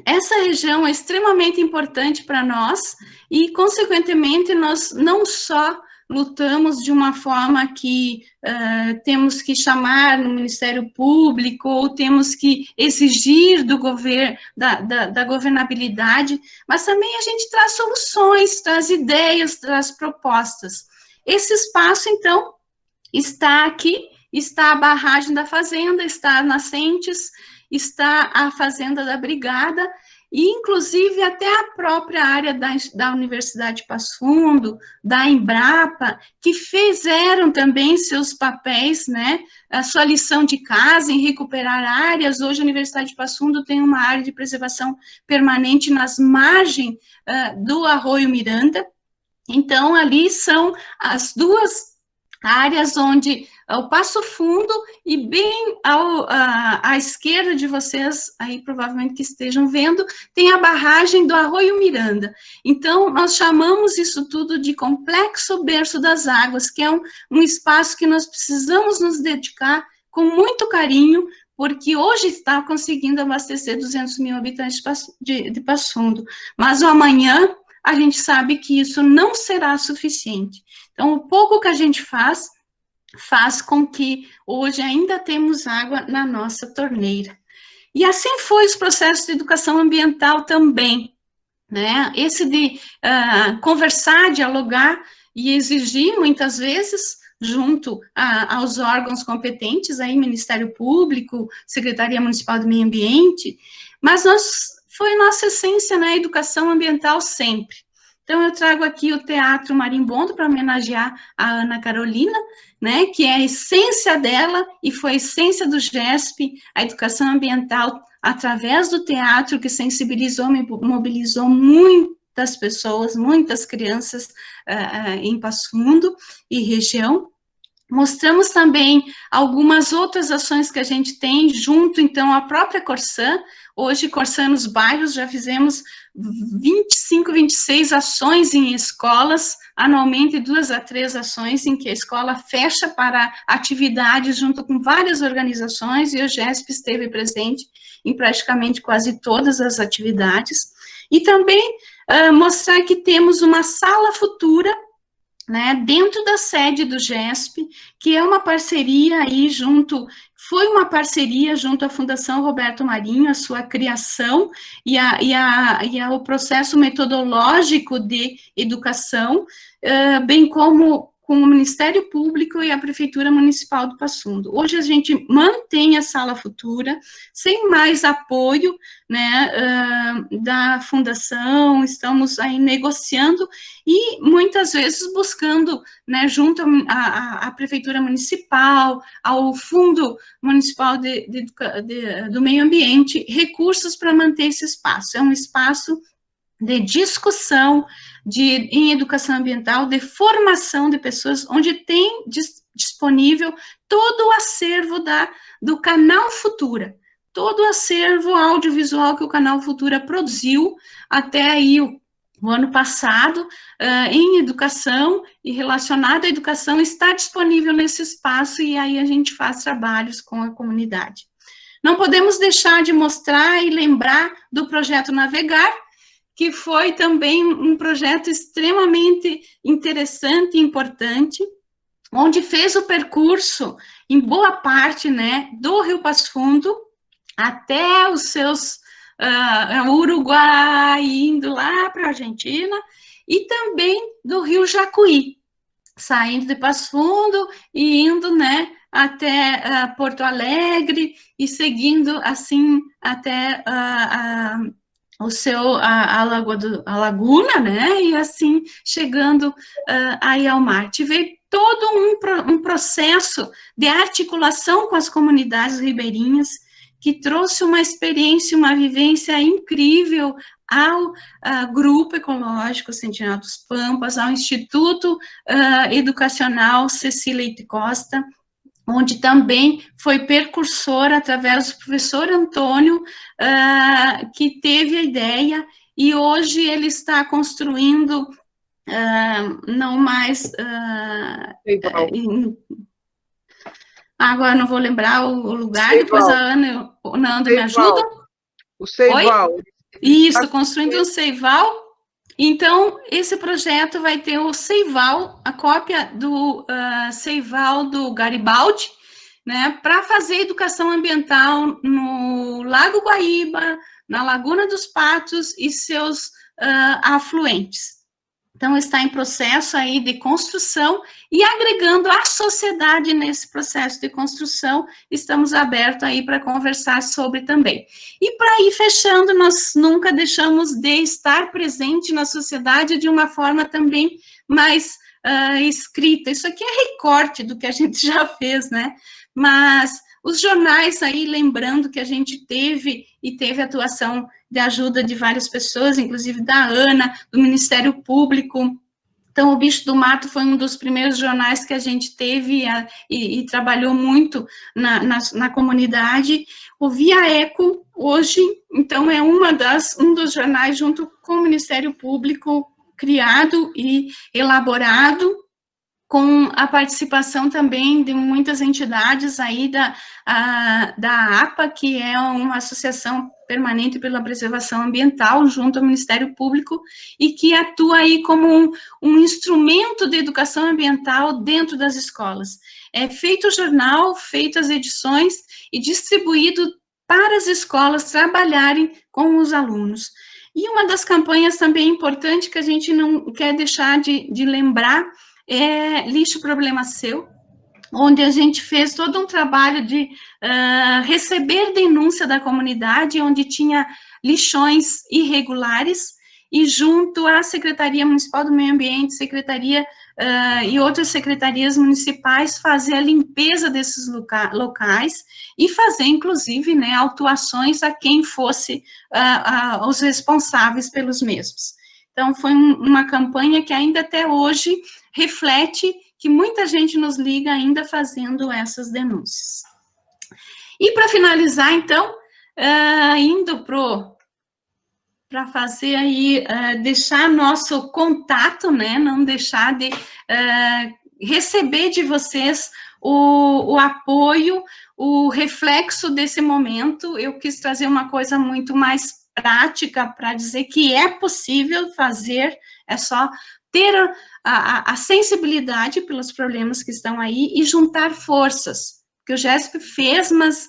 essa região é extremamente importante para nós e, consequentemente, nós não só lutamos de uma forma que temos que chamar no Ministério Público ou temos que exigir do governo, da governabilidade, mas também a gente traz soluções, traz ideias, traz propostas. Esse espaço, então, está aqui, está a barragem da Fazenda, está a Nascentes, está a Fazenda da Brigada, e inclusive até a própria área da Universidade de Passo Fundo, da Embrapa, que fizeram também seus papéis, né, a sua lição de casa em recuperar áreas. Hoje a Universidade de Passo Fundo tem uma área de preservação permanente nas margens do Arroio Miranda. Então, ali são as duas áreas onde o Passo Fundo e bem à esquerda de vocês, aí provavelmente que estejam vendo, tem a barragem do Arroio Miranda. Então, nós chamamos isso tudo de Complexo Berço das Águas, que é um espaço que nós precisamos nos dedicar com muito carinho, porque hoje está conseguindo abastecer 200 mil habitantes de Passo Fundo, mas o amanhã a gente sabe que isso não será suficiente. Então, o pouco que a gente faz com que hoje ainda temos água na nossa torneira. E assim foi os processos de educação ambiental também, né? Esse de conversar, dialogar e exigir, muitas vezes, junto aos órgãos competentes, aí Ministério Público, Secretaria Municipal do Meio Ambiente, mas foi nossa essência na educação ambiental sempre. Então, eu trago aqui o Teatro Marimbondo para homenagear a Ana Carolina, né, que é a essência dela e foi a essência do GESP, a educação ambiental, através do teatro, que sensibilizou e mobilizou muitas pessoas, muitas crianças em Passo Fundo e região. Mostramos também algumas outras ações que a gente tem junto, então, à própria Corsã. Hoje, Corsã nos bairros, já fizemos 25, 26 ações em escolas, anualmente 2 a 3 ações em que a escola fecha para atividades junto com várias organizações, e o GESP esteve presente em praticamente quase todas as atividades. E também mostrar que temos uma sala futura, né, dentro da sede do GESP, que é uma parceria aí foi uma parceria junto à Fundação Roberto Marinho, a sua criação e o processo metodológico de educação, bem como com o Ministério Público e a Prefeitura Municipal do Passo Fundo. Hoje a gente mantém a sala futura, sem mais apoio, né, da Fundação, estamos aí negociando e muitas vezes buscando, né, junto à Prefeitura Municipal, ao Fundo Municipal do Meio Ambiente, recursos para manter esse espaço. É um espaço de discussão em educação ambiental, de formação de pessoas, onde tem disponível todo o acervo do Canal Futura, todo o acervo audiovisual que o Canal Futura produziu até aí o ano passado, em educação e relacionado à educação, está disponível nesse espaço e aí a gente faz trabalhos com a comunidade. Não podemos deixar de mostrar e lembrar do projeto Navegar, que foi também um projeto extremamente interessante e importante, onde fez o percurso, em boa parte, né, do Rio Passo Fundo, até os seus Uruguai, indo lá para a Argentina, e também do Rio Jacuí, saindo de Passo Fundo e indo, né, até Porto Alegre, e seguindo, assim, até a laguna, né, e assim, chegando aí ao mar. Tive todo um processo de articulação com as comunidades ribeirinhas, que trouxe uma experiência, uma vivência incrível ao Grupo Ecológico Sentinela dos Pampas, ao Instituto Educacional Ceci Leite Costa, onde também foi percursor através do professor Antônio, que teve a ideia, e hoje ele está construindo, não mais... agora não vou lembrar o lugar, depois a Ana me ajuda. O Seival. Isso, construindo um Seival. Então, esse projeto vai ter o Seival, a cópia do Seival do Garibaldi, né, para fazer educação ambiental no Lago Guaíba, na Laguna dos Patos e seus afluentes. Então, está em processo aí de construção e agregando a sociedade nesse processo de construção, estamos abertos aí para conversar sobre também. E para ir fechando, nós nunca deixamos de estar presente na sociedade de uma forma também mais escrita. Isso aqui é recorte do que a gente já fez, né? Mas os jornais aí, lembrando que a gente teve atuação de ajuda de várias pessoas, inclusive da Ana, do Ministério Público. Então, o Bicho do Mato foi um dos primeiros jornais que a gente teve e trabalhou muito na comunidade. O Via Eco, hoje, então, é um dos jornais, junto com o Ministério Público, criado e elaborado, com a participação também de muitas entidades aí da APA, que é uma associação permanente pela preservação ambiental, junto ao Ministério Público, e que atua aí como um instrumento de educação ambiental dentro das escolas. É feito o jornal, feitas as edições e distribuído para as escolas trabalharem com os alunos. E uma das campanhas também importante que a gente não quer deixar de lembrar é Lixo Problema Seu, onde a gente fez todo um trabalho de receber denúncia da comunidade, onde tinha lixões irregulares, e junto à Secretaria Municipal do Meio Ambiente, Secretaria e outras secretarias municipais, fazer a limpeza desses locais e fazer, inclusive, né, autuações a quem fosse os responsáveis pelos mesmos. Então, foi uma campanha que ainda até hoje reflete que muita gente nos liga ainda fazendo essas denúncias. E para finalizar, então, indo para fazer aí, deixar nosso contato, né, não deixar de receber de vocês o apoio, o reflexo desse momento. Eu quis trazer uma coisa muito mais prática para dizer que é possível fazer, é só ter a sensibilidade pelos problemas que estão aí e juntar forças, que o GESP fez, mas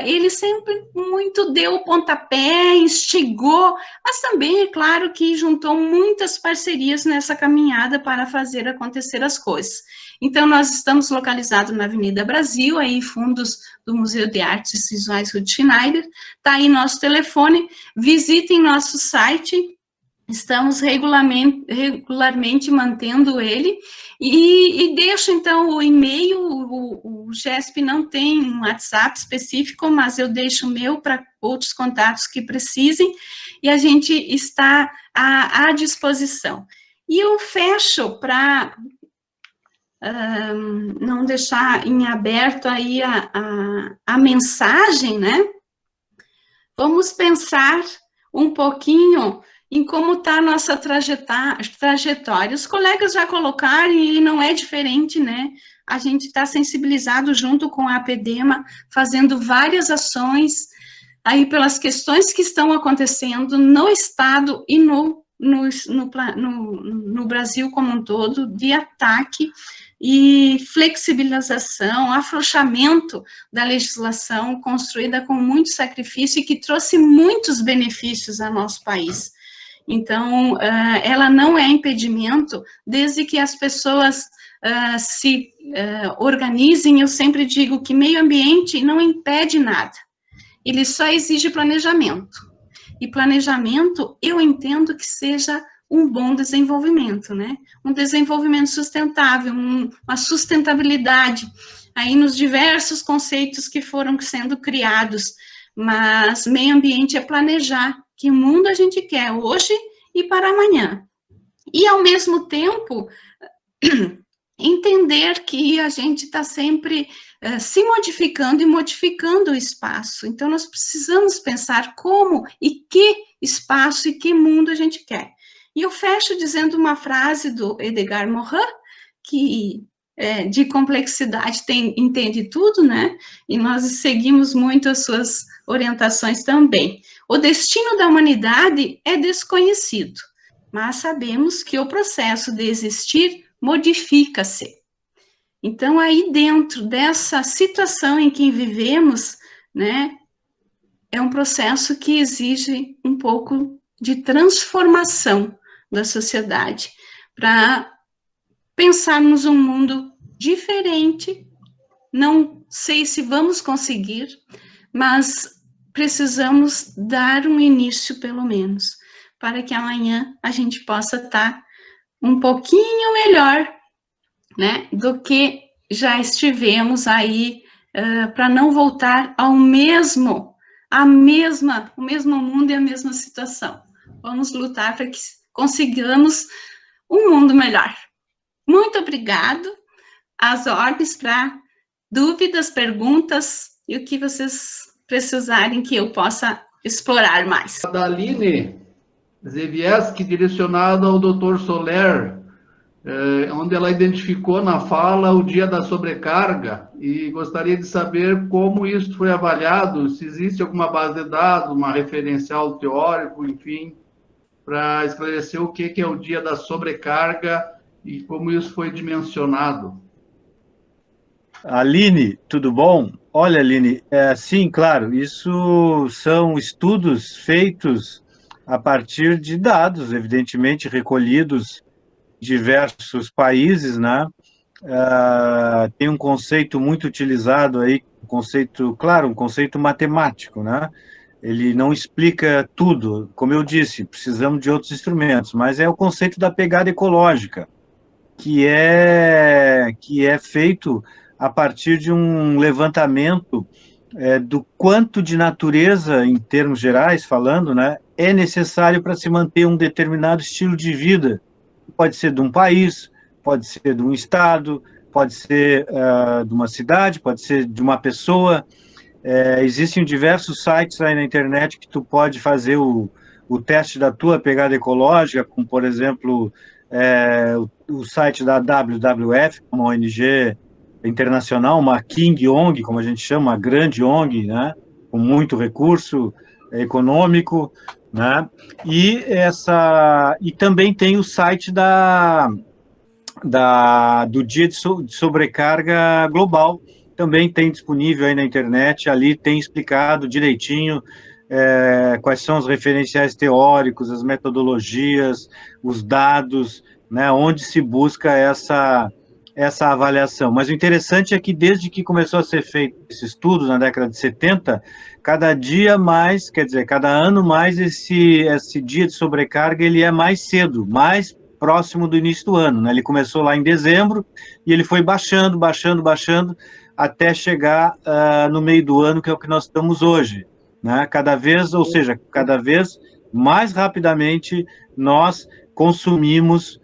ele sempre muito deu o pontapé, instigou, mas também, é claro, que juntou muitas parcerias nessa caminhada para fazer acontecer as coisas. Então, nós estamos localizados na Avenida Brasil, aí fundos do Museu de Artes Visuais Ruth Schneider, está aí nosso telefone, visitem nosso site, estamos regularmente mantendo ele, e deixo, então, o e-mail, o GESP não tem um WhatsApp específico, mas eu deixo o meu para outros contatos que precisem, e a gente está à disposição. E eu fecho para não deixar em aberto aí a mensagem, né? Vamos pensar um pouquinho em como está a nossa trajetória. Os colegas já colocaram, e não é diferente, né? A gente está sensibilizado junto com a APDEMA, fazendo várias ações aí pelas questões que estão acontecendo no Estado e no Brasil como um todo, de ataque e flexibilização, afrouxamento da legislação construída com muito sacrifício e que trouxe muitos benefícios ao nosso país. Então, ela não é impedimento, desde que as pessoas se organizem. Eu sempre digo que meio ambiente não impede nada, ele só exige planejamento. E planejamento, eu entendo que seja um bom desenvolvimento, né? Um desenvolvimento sustentável, uma sustentabilidade, aí nos diversos conceitos que foram sendo criados, mas meio ambiente é planejar que mundo a gente quer hoje e para amanhã. E, ao mesmo tempo, entender que a gente está sempre se modificando e modificando o espaço. Então, nós precisamos pensar como e que espaço e que mundo a gente quer. E eu fecho dizendo uma frase do Edgar Morin, que de complexidade entende tudo, né? E nós seguimos muito as suas orientações também. O destino da humanidade é desconhecido, mas sabemos que o processo de existir modifica-se. Então, aí dentro dessa situação em que vivemos, né, é um processo que exige um pouco de transformação da sociedade, para pensarmos um mundo diferente. Não sei se vamos conseguir, mas precisamos dar um início, pelo menos, para que amanhã a gente possa estar um pouquinho melhor, né, do que já estivemos aí, para não voltar ao mesmo mundo e a mesma situação. Vamos lutar para que consigamos um mundo melhor. Muito obrigado. As ordens para dúvidas, perguntas e o que vocês precisarem que eu possa explorar mais. Da Aline Zevieski, direcionada ao Dr. Soler, onde ela identificou na fala o dia da sobrecarga, e gostaria de saber como isso foi avaliado, se existe alguma base de dados, uma referencial teórico, enfim, para esclarecer o que é o dia da sobrecarga e como isso foi dimensionado. Aline, tudo bom? Olha, Aline, sim, claro, isso são estudos feitos a partir de dados, evidentemente, recolhidos em diversos países, né? Tem um conceito muito utilizado aí, um conceito matemático, né? Ele não explica tudo, como eu disse, precisamos de outros instrumentos, mas é o conceito da pegada ecológica, que é feito a partir de um levantamento do quanto de natureza, em termos gerais falando, né, é necessário para se manter um determinado estilo de vida. Pode ser de um país, pode ser de um estado, pode ser de uma cidade, pode ser de uma pessoa. Existem diversos sites aí na internet que tu pode fazer o teste da tua pegada ecológica, como, por exemplo, o site da WWF, uma ONG internacional, uma King ONG, como a gente chama, uma grande ONG, né, com muito recurso. econômico, né? E também tem o site do Dia de Sobrecarga Global, também tem disponível aí na internet, ali tem explicado direitinho quais são os referenciais teóricos, as metodologias, os dados, né, onde se busca essa avaliação. Mas o interessante é que desde que começou a ser feito esse estudo, na década de 70, cada dia mais, quer dizer, cada ano mais, esse dia de sobrecarga ele é mais cedo, mais próximo do início do ano, né? Ele começou lá em dezembro e ele foi baixando, até chegar no meio do ano, que é o que nós estamos hoje, né? Cada vez mais rapidamente nós consumimos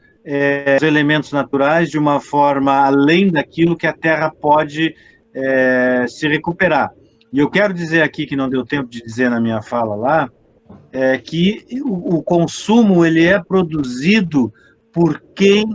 os elementos naturais de uma forma além daquilo que a Terra pode se recuperar. E eu quero dizer aqui, que não deu tempo de dizer na minha fala lá, que o consumo ele é produzido por quem,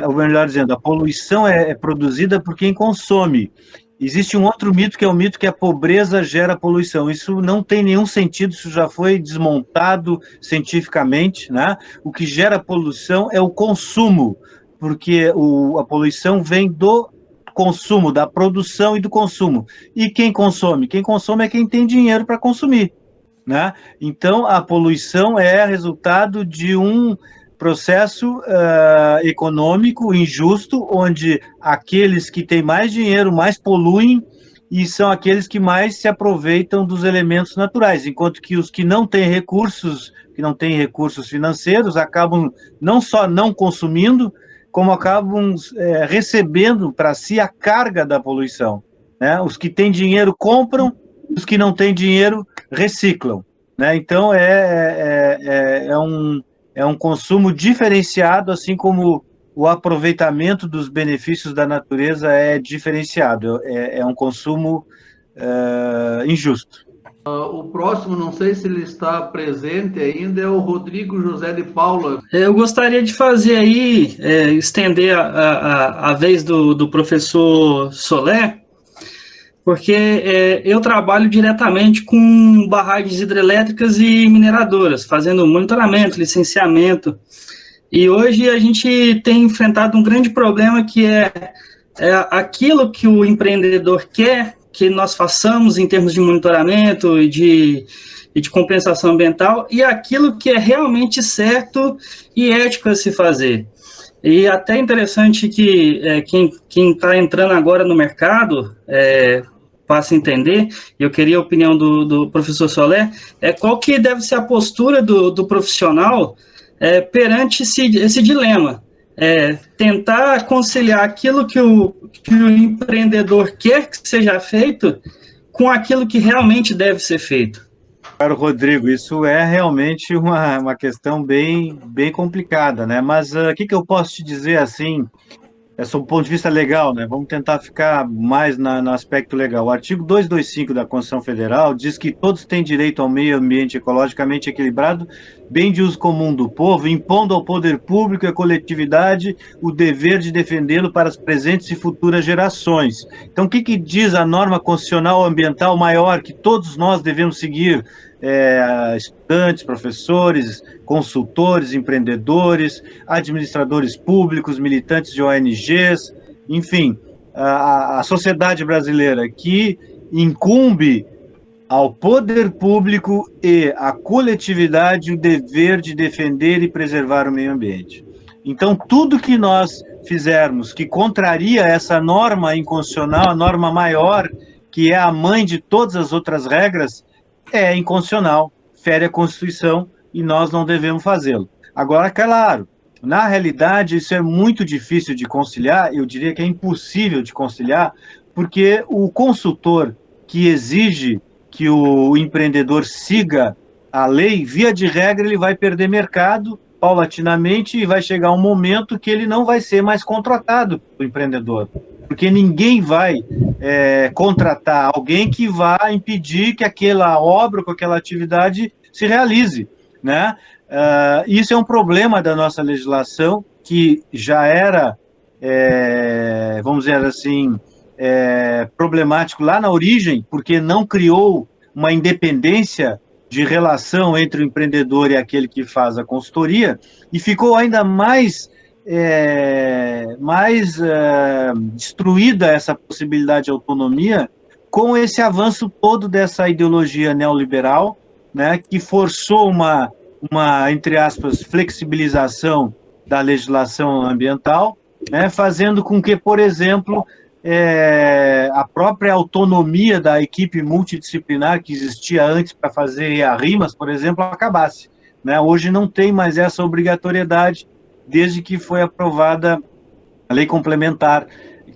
ou melhor dizendo, a poluição é produzida por quem consome. Existe um outro mito, que é o mito que a pobreza gera poluição. Isso não tem nenhum sentido, isso já foi desmontado cientificamente, né? O que gera poluição é o consumo, porque a poluição vem do consumo, da produção e do consumo. E quem consome? Quem consome é quem tem dinheiro para consumir, né? Então, a poluição é resultado de um processo econômico injusto, onde aqueles que têm mais dinheiro mais poluem e são aqueles que mais se aproveitam dos elementos naturais, enquanto que os que não têm recursos financeiros, acabam não só não consumindo, como acabam recebendo para si a carga da poluição, né? Os que têm dinheiro compram, os que não têm dinheiro reciclam, né? Então, é um consumo diferenciado, assim como o aproveitamento dos benefícios da natureza é diferenciado, é um consumo injusto. O próximo, não sei se ele está presente ainda, é o Rodrigo José de Paula. Eu gostaria de fazer aí, estender a vez do professor Soler, porque eu trabalho diretamente com barragens hidrelétricas e mineradoras, fazendo monitoramento, licenciamento, e hoje a gente tem enfrentado um grande problema que é aquilo que o empreendedor quer que nós façamos em termos de monitoramento e de compensação ambiental, e aquilo que é realmente certo e ético a se fazer. E até interessante que quem está entrando agora no mercado passa a entender, e eu queria a opinião do professor Soler, qual que deve ser a postura do profissional perante esse dilema. Tentar conciliar aquilo que o empreendedor quer que seja feito com aquilo que realmente deve ser feito. Claro, Rodrigo, isso é realmente uma questão bem complicada, né? Mas o que eu posso te dizer, assim, sob o ponto de vista legal, né? Vamos tentar ficar mais no aspecto legal. O artigo 225 da Constituição Federal diz que todos têm direito ao meio ambiente ecologicamente equilibrado, bem de uso comum do povo, impondo ao poder público e à coletividade o dever de defendê-lo para as presentes e futuras gerações. Então, o que diz a norma constitucional ambiental maior que todos nós devemos seguir? Estudantes, professores, consultores, empreendedores, administradores públicos, militantes de ONGs, enfim, a sociedade brasileira, que incumbe ao poder público e à coletividade o dever de defender e preservar o meio ambiente. Então, tudo que nós fizermos que contraria essa norma inconstitucional, a norma maior, que é a mãe de todas as outras regras, é inconstitucional, fere a Constituição e nós não devemos fazê-lo. Agora, claro, na realidade, isso é muito difícil de conciliar, eu diria que é impossível de conciliar, porque o consultor que exige que o empreendedor siga a lei, via de regra, ele vai perder mercado paulatinamente e vai chegar um momento que ele não vai ser mais contratado pelo empreendedor, porque ninguém vai contratar alguém que vá impedir que aquela obra, com aquela atividade se realize, né? Isso é um problema da nossa legislação, que já era, vamos dizer assim, problemático lá na origem, porque não criou uma independência de relação entre o empreendedor e aquele que faz a consultoria, e ficou ainda mais destruída essa possibilidade de autonomia com esse avanço todo dessa ideologia neoliberal, né, que forçou uma, entre aspas, flexibilização da legislação ambiental, né, fazendo com que, por exemplo, a própria autonomia da equipe multidisciplinar que existia antes para fazer arrimas, por exemplo, acabasse, né? Hoje não tem mais essa obrigatoriedade, desde que foi aprovada a lei complementar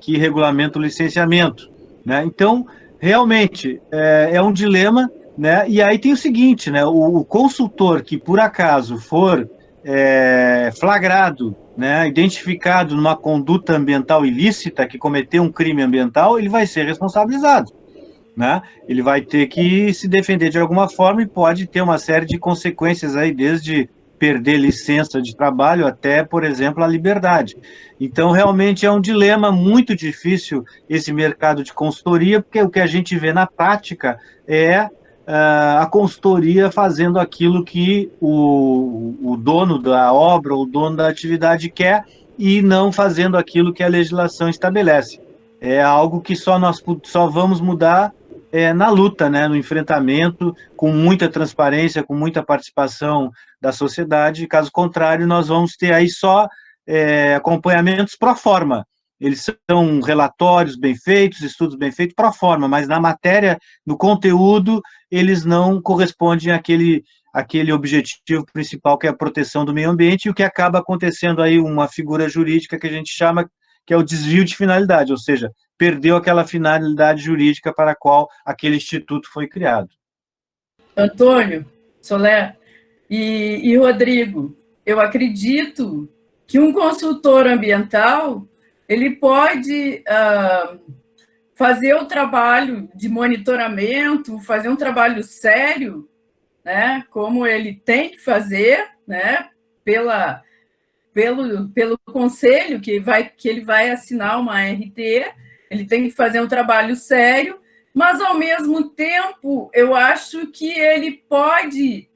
que regulamenta o licenciamento, né? Então, realmente, é um dilema, né? E aí tem o seguinte, né? O consultor que, por acaso, for flagrado, né, identificado numa conduta ambiental ilícita, que cometeu um crime ambiental, ele vai ser responsabilizado, né? Ele vai ter que se defender de alguma forma e pode ter uma série de consequências aí, desde perder licença de trabalho até, por exemplo, a liberdade. Então, realmente é um dilema muito difícil esse mercado de consultoria, porque o que a gente vê na prática é a consultoria fazendo aquilo que o dono da obra, o dono da atividade quer, e não fazendo aquilo que a legislação estabelece. É algo que nós só vamos mudar na luta, né, no enfrentamento, com muita transparência, com muita participação da sociedade. Caso contrário, nós vamos ter aí só acompanhamentos pro forma. Eles são relatórios bem feitos, estudos bem feitos pro forma, mas na matéria, no conteúdo, eles não correspondem àquele objetivo principal, que é a proteção do meio ambiente, e o que acaba acontecendo aí, uma figura jurídica que a gente chama, que é o desvio de finalidade, ou seja, perdeu aquela finalidade jurídica para a qual aquele instituto foi criado. Antônio Soler e Rodrigo, eu acredito que um consultor ambiental ele pode fazer o trabalho de monitoramento, fazer um trabalho sério, né, como ele tem que fazer, né, pelo conselho que ele vai assinar uma RT, ele tem que fazer um trabalho sério, mas, ao mesmo tempo, eu acho que ele pode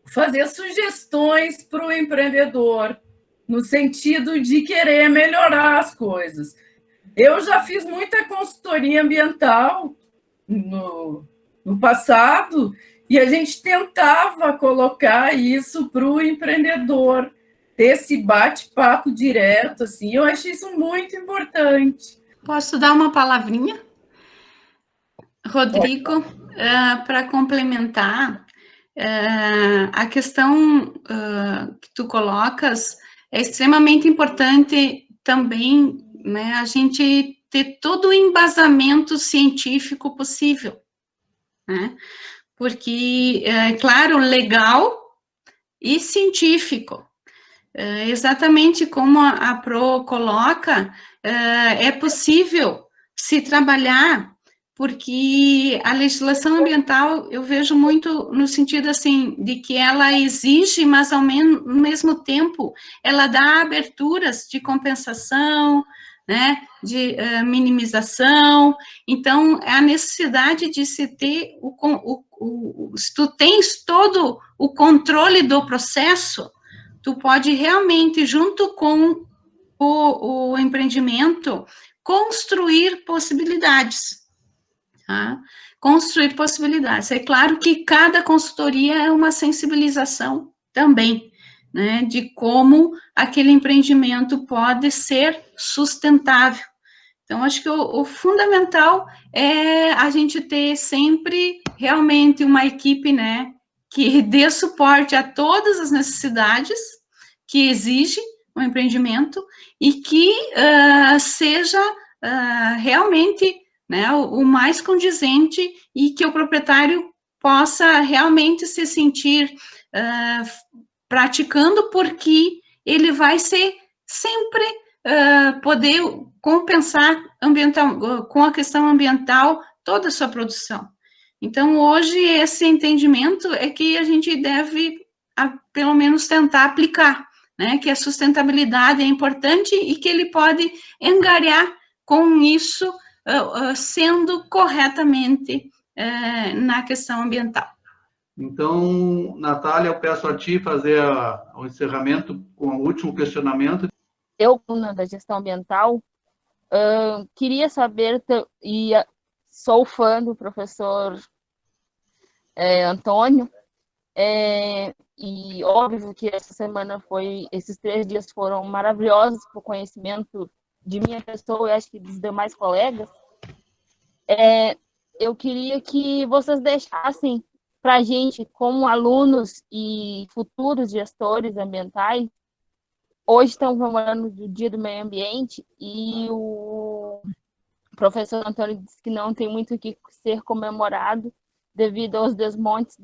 fazer sugestões para o empreendedor, no sentido de querer melhorar as coisas. Eu já fiz muita consultoria ambiental no passado, e a gente tentava colocar isso para o empreendedor, ter esse bate-papo direto, assim, eu acho isso muito importante. Posso dar uma palavrinha? Rodrigo, para complementar, a questão que tu colocas é extremamente importante também, né, a gente ter todo o embasamento científico possível, né? Porque, claro, legal e científico. Exatamente como a Pro coloca, é possível se trabalhar, porque a legislação ambiental, eu vejo muito no sentido, assim, de que ela exige, mas ao mesmo tempo, ela dá aberturas de compensação, né, de minimização. Então, a necessidade de se ter, se tu tens todo o controle do processo, tu pode realmente, junto com o empreendimento, construir possibilidades, tá? Construir possibilidades. É claro que cada consultoria é uma sensibilização também, né, de como aquele empreendimento pode ser sustentável. Então, acho que o fundamental é a gente ter sempre realmente uma equipe, né, que dê suporte a todas as necessidades que exige o empreendimento e que seja realmente, né, o mais condizente, e que o proprietário possa realmente se sentir praticando, porque ele vai ser sempre poder compensar com a questão ambiental toda a sua produção. Então, hoje, esse entendimento é que a gente deve, pelo menos, tentar aplicar, né? Que a sustentabilidade é importante e que ele pode angariar com isso, sendo corretamente na questão ambiental. Então, Natália, eu peço a ti fazer o encerramento com o último questionamento. Eu, da gestão ambiental, queria saber, e sou fã do professor Antônio, e óbvio que esses 3 dias foram maravilhosos para o conhecimento de minha pessoa e acho que dos demais colegas. Eu queria que vocês deixassem para a gente, como alunos e futuros gestores ambientais. Hoje estamos comemorando o Dia do Meio Ambiente e o professor Antônio disse que não tem muito o que ser comemorado devido aos desmontes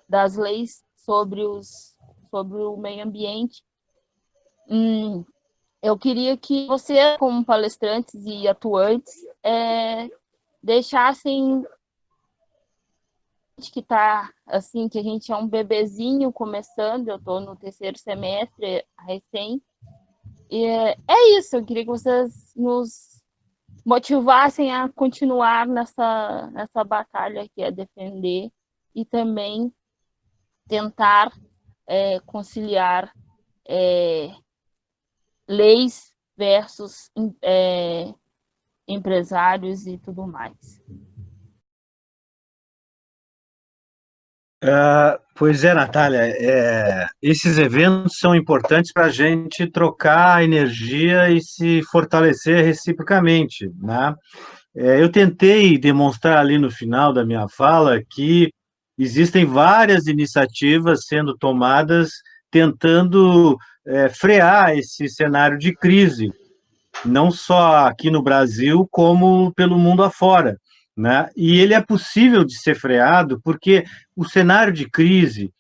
das leis sobre o meio ambiente. Eu queria que você, como palestrantes e atuantes, deixassem que tá assim, que a gente é um bebezinho começando, eu estou no 3º semestre recém, e é isso, eu queria que vocês nos motivassem a continuar nessa batalha que é defender e também tentar conciliar leis versus empresários e tudo mais. Pois é, Natália, esses eventos são importantes para a gente trocar energia e se fortalecer reciprocamente, né? Eu tentei demonstrar ali no final da minha fala que existem várias iniciativas sendo tomadas tentando frear esse cenário de crise, não só aqui no Brasil, como pelo mundo afora, né? E ele é possível de ser freado porque o cenário de crise,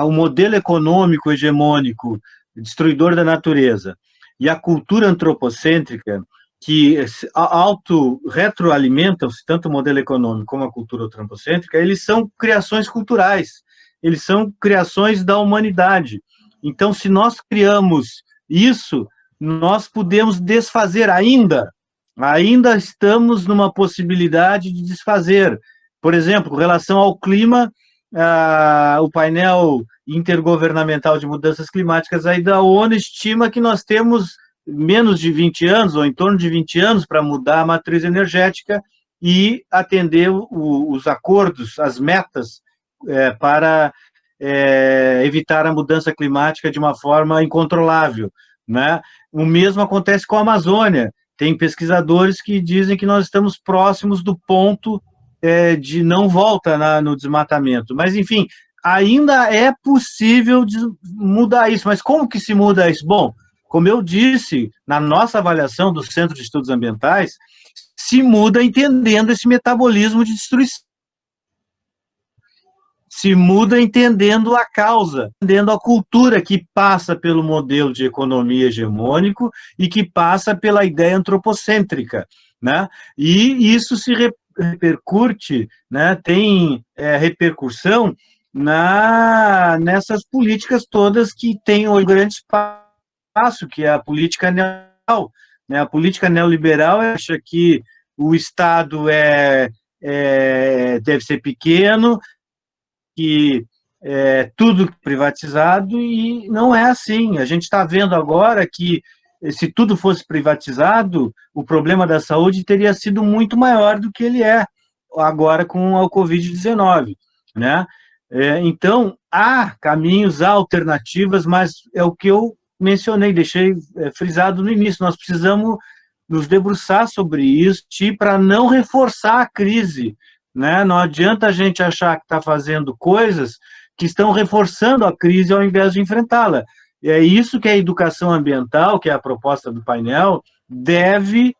o modelo econômico hegemônico, destruidor da natureza, e a cultura antropocêntrica, que retroalimentam-se, tanto o modelo econômico como a cultura antropocêntrica, eles são criações culturais, eles são criações da humanidade. Então, se nós criamos isso, nós podemos desfazer ainda estamos numa possibilidade de desfazer. Por exemplo, com relação ao clima, o painel intergovernamental de mudanças climáticas aí da ONU estima que nós temos menos de 20 anos, ou em torno de 20 anos, para mudar a matriz energética e atender os acordos, as metas, para evitar a mudança climática de uma forma incontrolável, né? O mesmo acontece com a Amazônia. Tem pesquisadores que dizem que nós estamos próximos do ponto de não volta no desmatamento. Mas, enfim, ainda é possível mudar isso. Mas como que se muda isso? Bom, como eu disse, na nossa avaliação do Centro de Estudos Ambientais, se muda entendendo esse metabolismo de destruição. Se muda entendendo a causa, entendendo a cultura que passa pelo modelo de economia hegemônico e que passa pela ideia antropocêntrica, né? E isso se repercute, né? Tem repercussão nessas políticas todas que têm um grande espaço, que é a política neoliberal, né? A política neoliberal acha que o Estado deve ser pequeno, que tudo privatizado, e não é assim. A gente está vendo agora que, se tudo fosse privatizado, o problema da saúde teria sido muito maior do que ele é agora com a Covid-19, né? Então, há caminhos, há alternativas, mas é o que eu mencionei, deixei frisado no início, nós precisamos nos debruçar sobre isso para não reforçar a crise, né? Não adianta a gente achar que está fazendo coisas que estão reforçando a crise ao invés de enfrentá-la. É isso que a educação ambiental, que é a proposta do painel, deve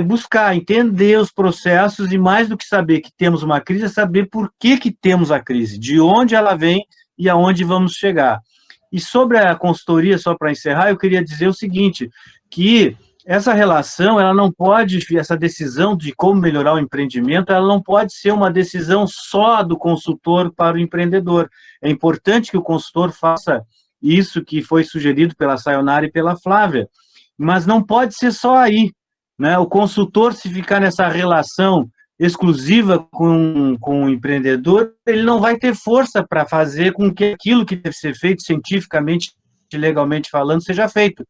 buscar, entender os processos e, mais do que saber que temos uma crise, é saber por que temos a crise, de onde ela vem e aonde vamos chegar. E sobre a consultoria, só para encerrar, eu queria dizer o seguinte, que essa relação, ela não pode, essa decisão de como melhorar o empreendimento, ela não pode ser uma decisão só do consultor para o empreendedor. É importante que o consultor faça isso que foi sugerido pela Sayonara e pela Flávia, mas não pode ser só aí, né? O consultor, se ficar nessa relação exclusiva com o empreendedor, ele não vai ter força para fazer com que aquilo que deve ser feito cientificamente, legalmente falando, seja feito.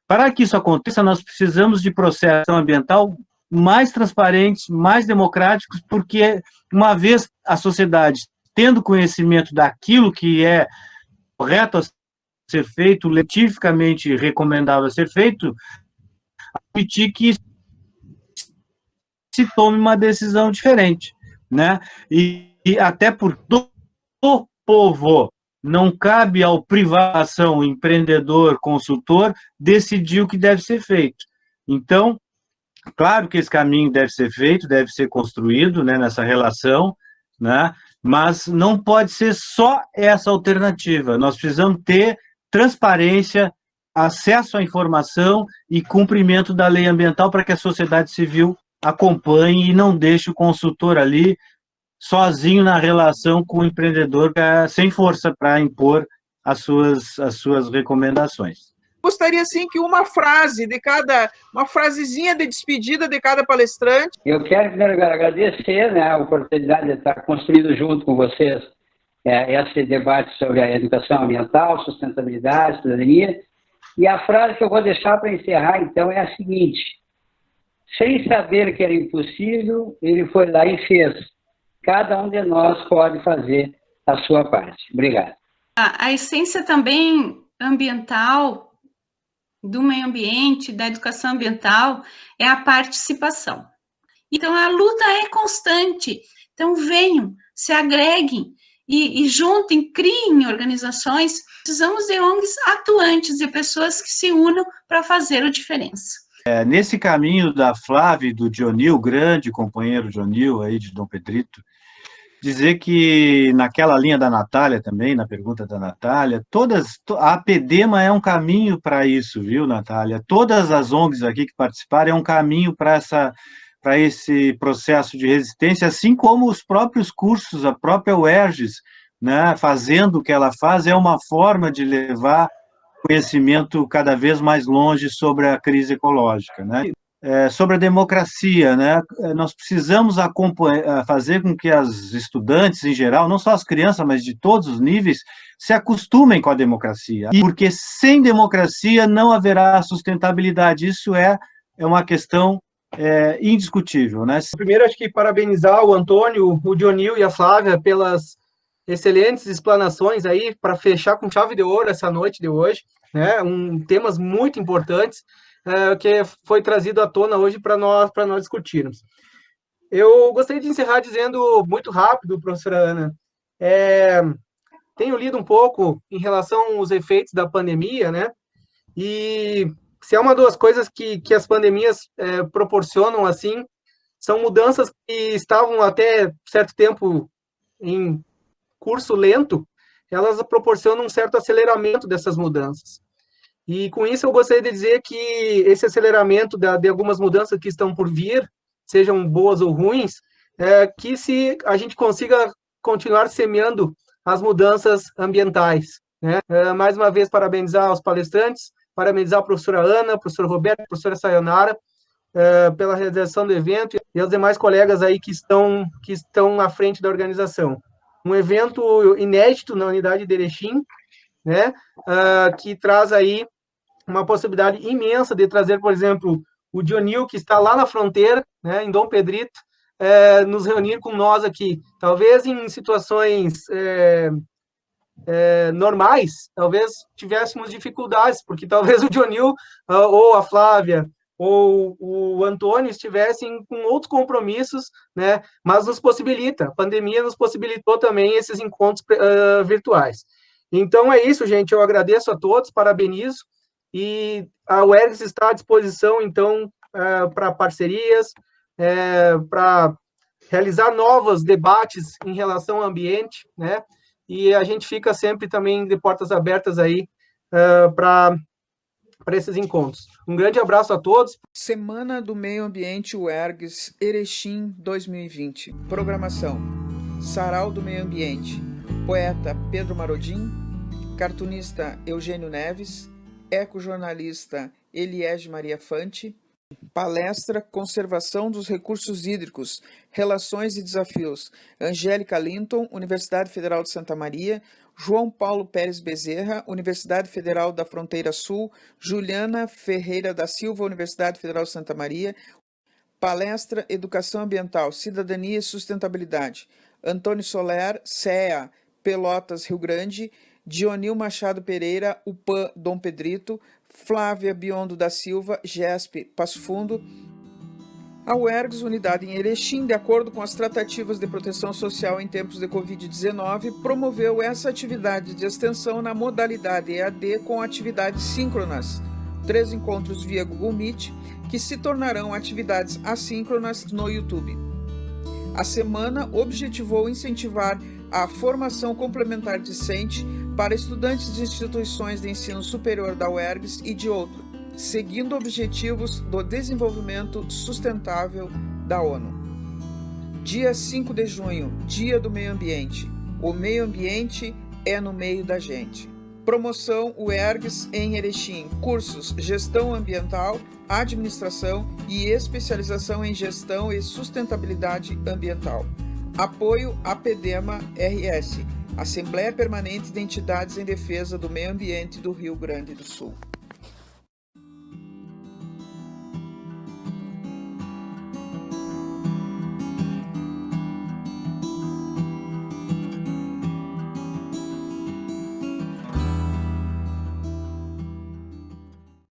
Para que isso aconteça, nós precisamos de processo ambiental mais transparentes, mais democráticos, porque uma vez a sociedade tendo conhecimento daquilo que é correto a ser feito, cientificamente recomendável a ser feito, permitir que se tome uma decisão diferente, né? E até por do povo, não cabe ao privação, empreendedor, consultor, decidir o que deve ser feito. Então, claro que esse caminho deve ser feito, deve ser construído, né, nessa relação, né? Mas não pode ser só essa alternativa. Nós precisamos ter transparência, acesso à informação e cumprimento da lei ambiental para que a sociedade civil acompanhe e não deixe o consultor ali sozinho na relação com o empreendedor, sem força para impor as suas recomendações. Gostaria, sim, que uma frasezinha de despedida de cada palestrante. Eu quero primeiro agradecer, né, a oportunidade de estar construindo junto com vocês esse debate sobre a educação ambiental, sustentabilidade, cidadania. E a frase que eu vou deixar para encerrar, então, é a seguinte: sem saber que era impossível, ele foi lá e fez. Cada um de nós pode fazer a sua parte. Obrigado. A essência também ambiental, do meio ambiente, da educação ambiental, é a participação. Então, a luta é constante. Então, venham, se agreguem e juntem, criem organizações. Precisamos de ONGs atuantes, de pessoas que se unam para fazer a diferença. Nesse caminho da Flávia e do Dionil, grande companheiro Dionil aí de Dom Pedrito, dizer que naquela linha da Natália também, na pergunta da Natália, a APDEMA é um caminho para isso, viu, Natália? Todas as ONGs aqui que participaram é um caminho para esse processo de resistência, assim como os próprios cursos, a própria UERGS, né, fazendo o que ela faz, é uma forma de levar conhecimento cada vez mais longe sobre a crise ecológica, né? Sobre a democracia, né? Nós precisamos fazer com que as estudantes, em geral, não só as crianças, mas de todos os níveis, se acostumem com a democracia, porque sem democracia não haverá sustentabilidade. Isso é uma questão indiscutível, né? Primeiro, acho que parabenizar o Antônio, o Dionil e a Flávia pelas excelentes explanações aí, para fechar com chave de ouro essa noite de hoje, né? Temas muito importantes, que foi trazido à tona hoje para nós discutirmos. Eu gostaria de encerrar dizendo muito rápido, professora Ana, tenho lido um pouco em relação aos efeitos da pandemia, né? E se é uma das coisas que as pandemias proporcionam, assim, são mudanças que estavam até certo tempo em curso lento, elas proporcionam um certo aceleramento dessas mudanças. E com isso eu gostaria de dizer que esse aceleramento de algumas mudanças que estão por vir, sejam boas ou ruins, que se a gente consiga continuar semeando as mudanças ambientais, né? Mais uma vez, parabenizar os palestrantes, parabenizar a professora Ana, a professora Roberta, a professora Sayonara, pela realização do evento, e aos demais colegas aí que estão à frente da organização. Um evento inédito na unidade de Erechim, né? Que traz aí uma possibilidade imensa de trazer, por exemplo, o Dionil, que está lá na fronteira, né, em Dom Pedrito, nos reunir com nós aqui. Talvez em situações normais, talvez tivéssemos dificuldades, porque talvez o Dionil, ou a Flávia, ou o Antônio estivessem com outros compromissos, né, mas nos possibilita, a pandemia nos possibilitou também esses encontros virtuais. Então é isso, gente, eu agradeço a todos, parabenizo, e a UERGS está à disposição, então, para parcerias, para realizar novos debates em relação ao ambiente, né? E a gente fica sempre também de portas abertas aí para esses encontros. Um grande abraço a todos. Semana do Meio Ambiente UERGS Erechim 2020. Programação: Sarau do Meio Ambiente, poeta Pedro Marodim, cartunista Eugênio Neves, ecojornalista Eliege Maria Fante, Palestra Conservação dos Recursos Hídricos, Relações e Desafios. Angélica Linton, Universidade Federal de Santa Maria. João Paulo Pérez Bezerra, Universidade Federal da Fronteira Sul. Juliana Ferreira da Silva, Universidade Federal de Santa Maria. Palestra Educação Ambiental, Cidadania e Sustentabilidade. Antônio Soler, CEA, Pelotas, Rio Grande. Dionil Machado Pereira, UPAM, Dom Pedrito. Flávia Biondo da Silva, GESP, Passo Fundo. A UERGS, unidade em Erechim, de acordo com as tratativas de proteção social em tempos de Covid-19, promoveu essa atividade de extensão na modalidade EAD com atividades síncronas. 3 encontros via Google Meet, que se tornarão atividades assíncronas no YouTube. A semana objetivou incentivar a formação complementar discente para estudantes de instituições de ensino superior da UERGS e de outros, seguindo objetivos do desenvolvimento sustentável da ONU. Dia 5 de junho, Dia do Meio Ambiente. O meio ambiente é no meio da gente. Promoção UERGS em Erechim. Cursos Gestão Ambiental, Administração e Especialização em Gestão e Sustentabilidade Ambiental. Apoio APDEMA RS, Assembleia Permanente de Entidades em Defesa do Meio Ambiente do Rio Grande do Sul.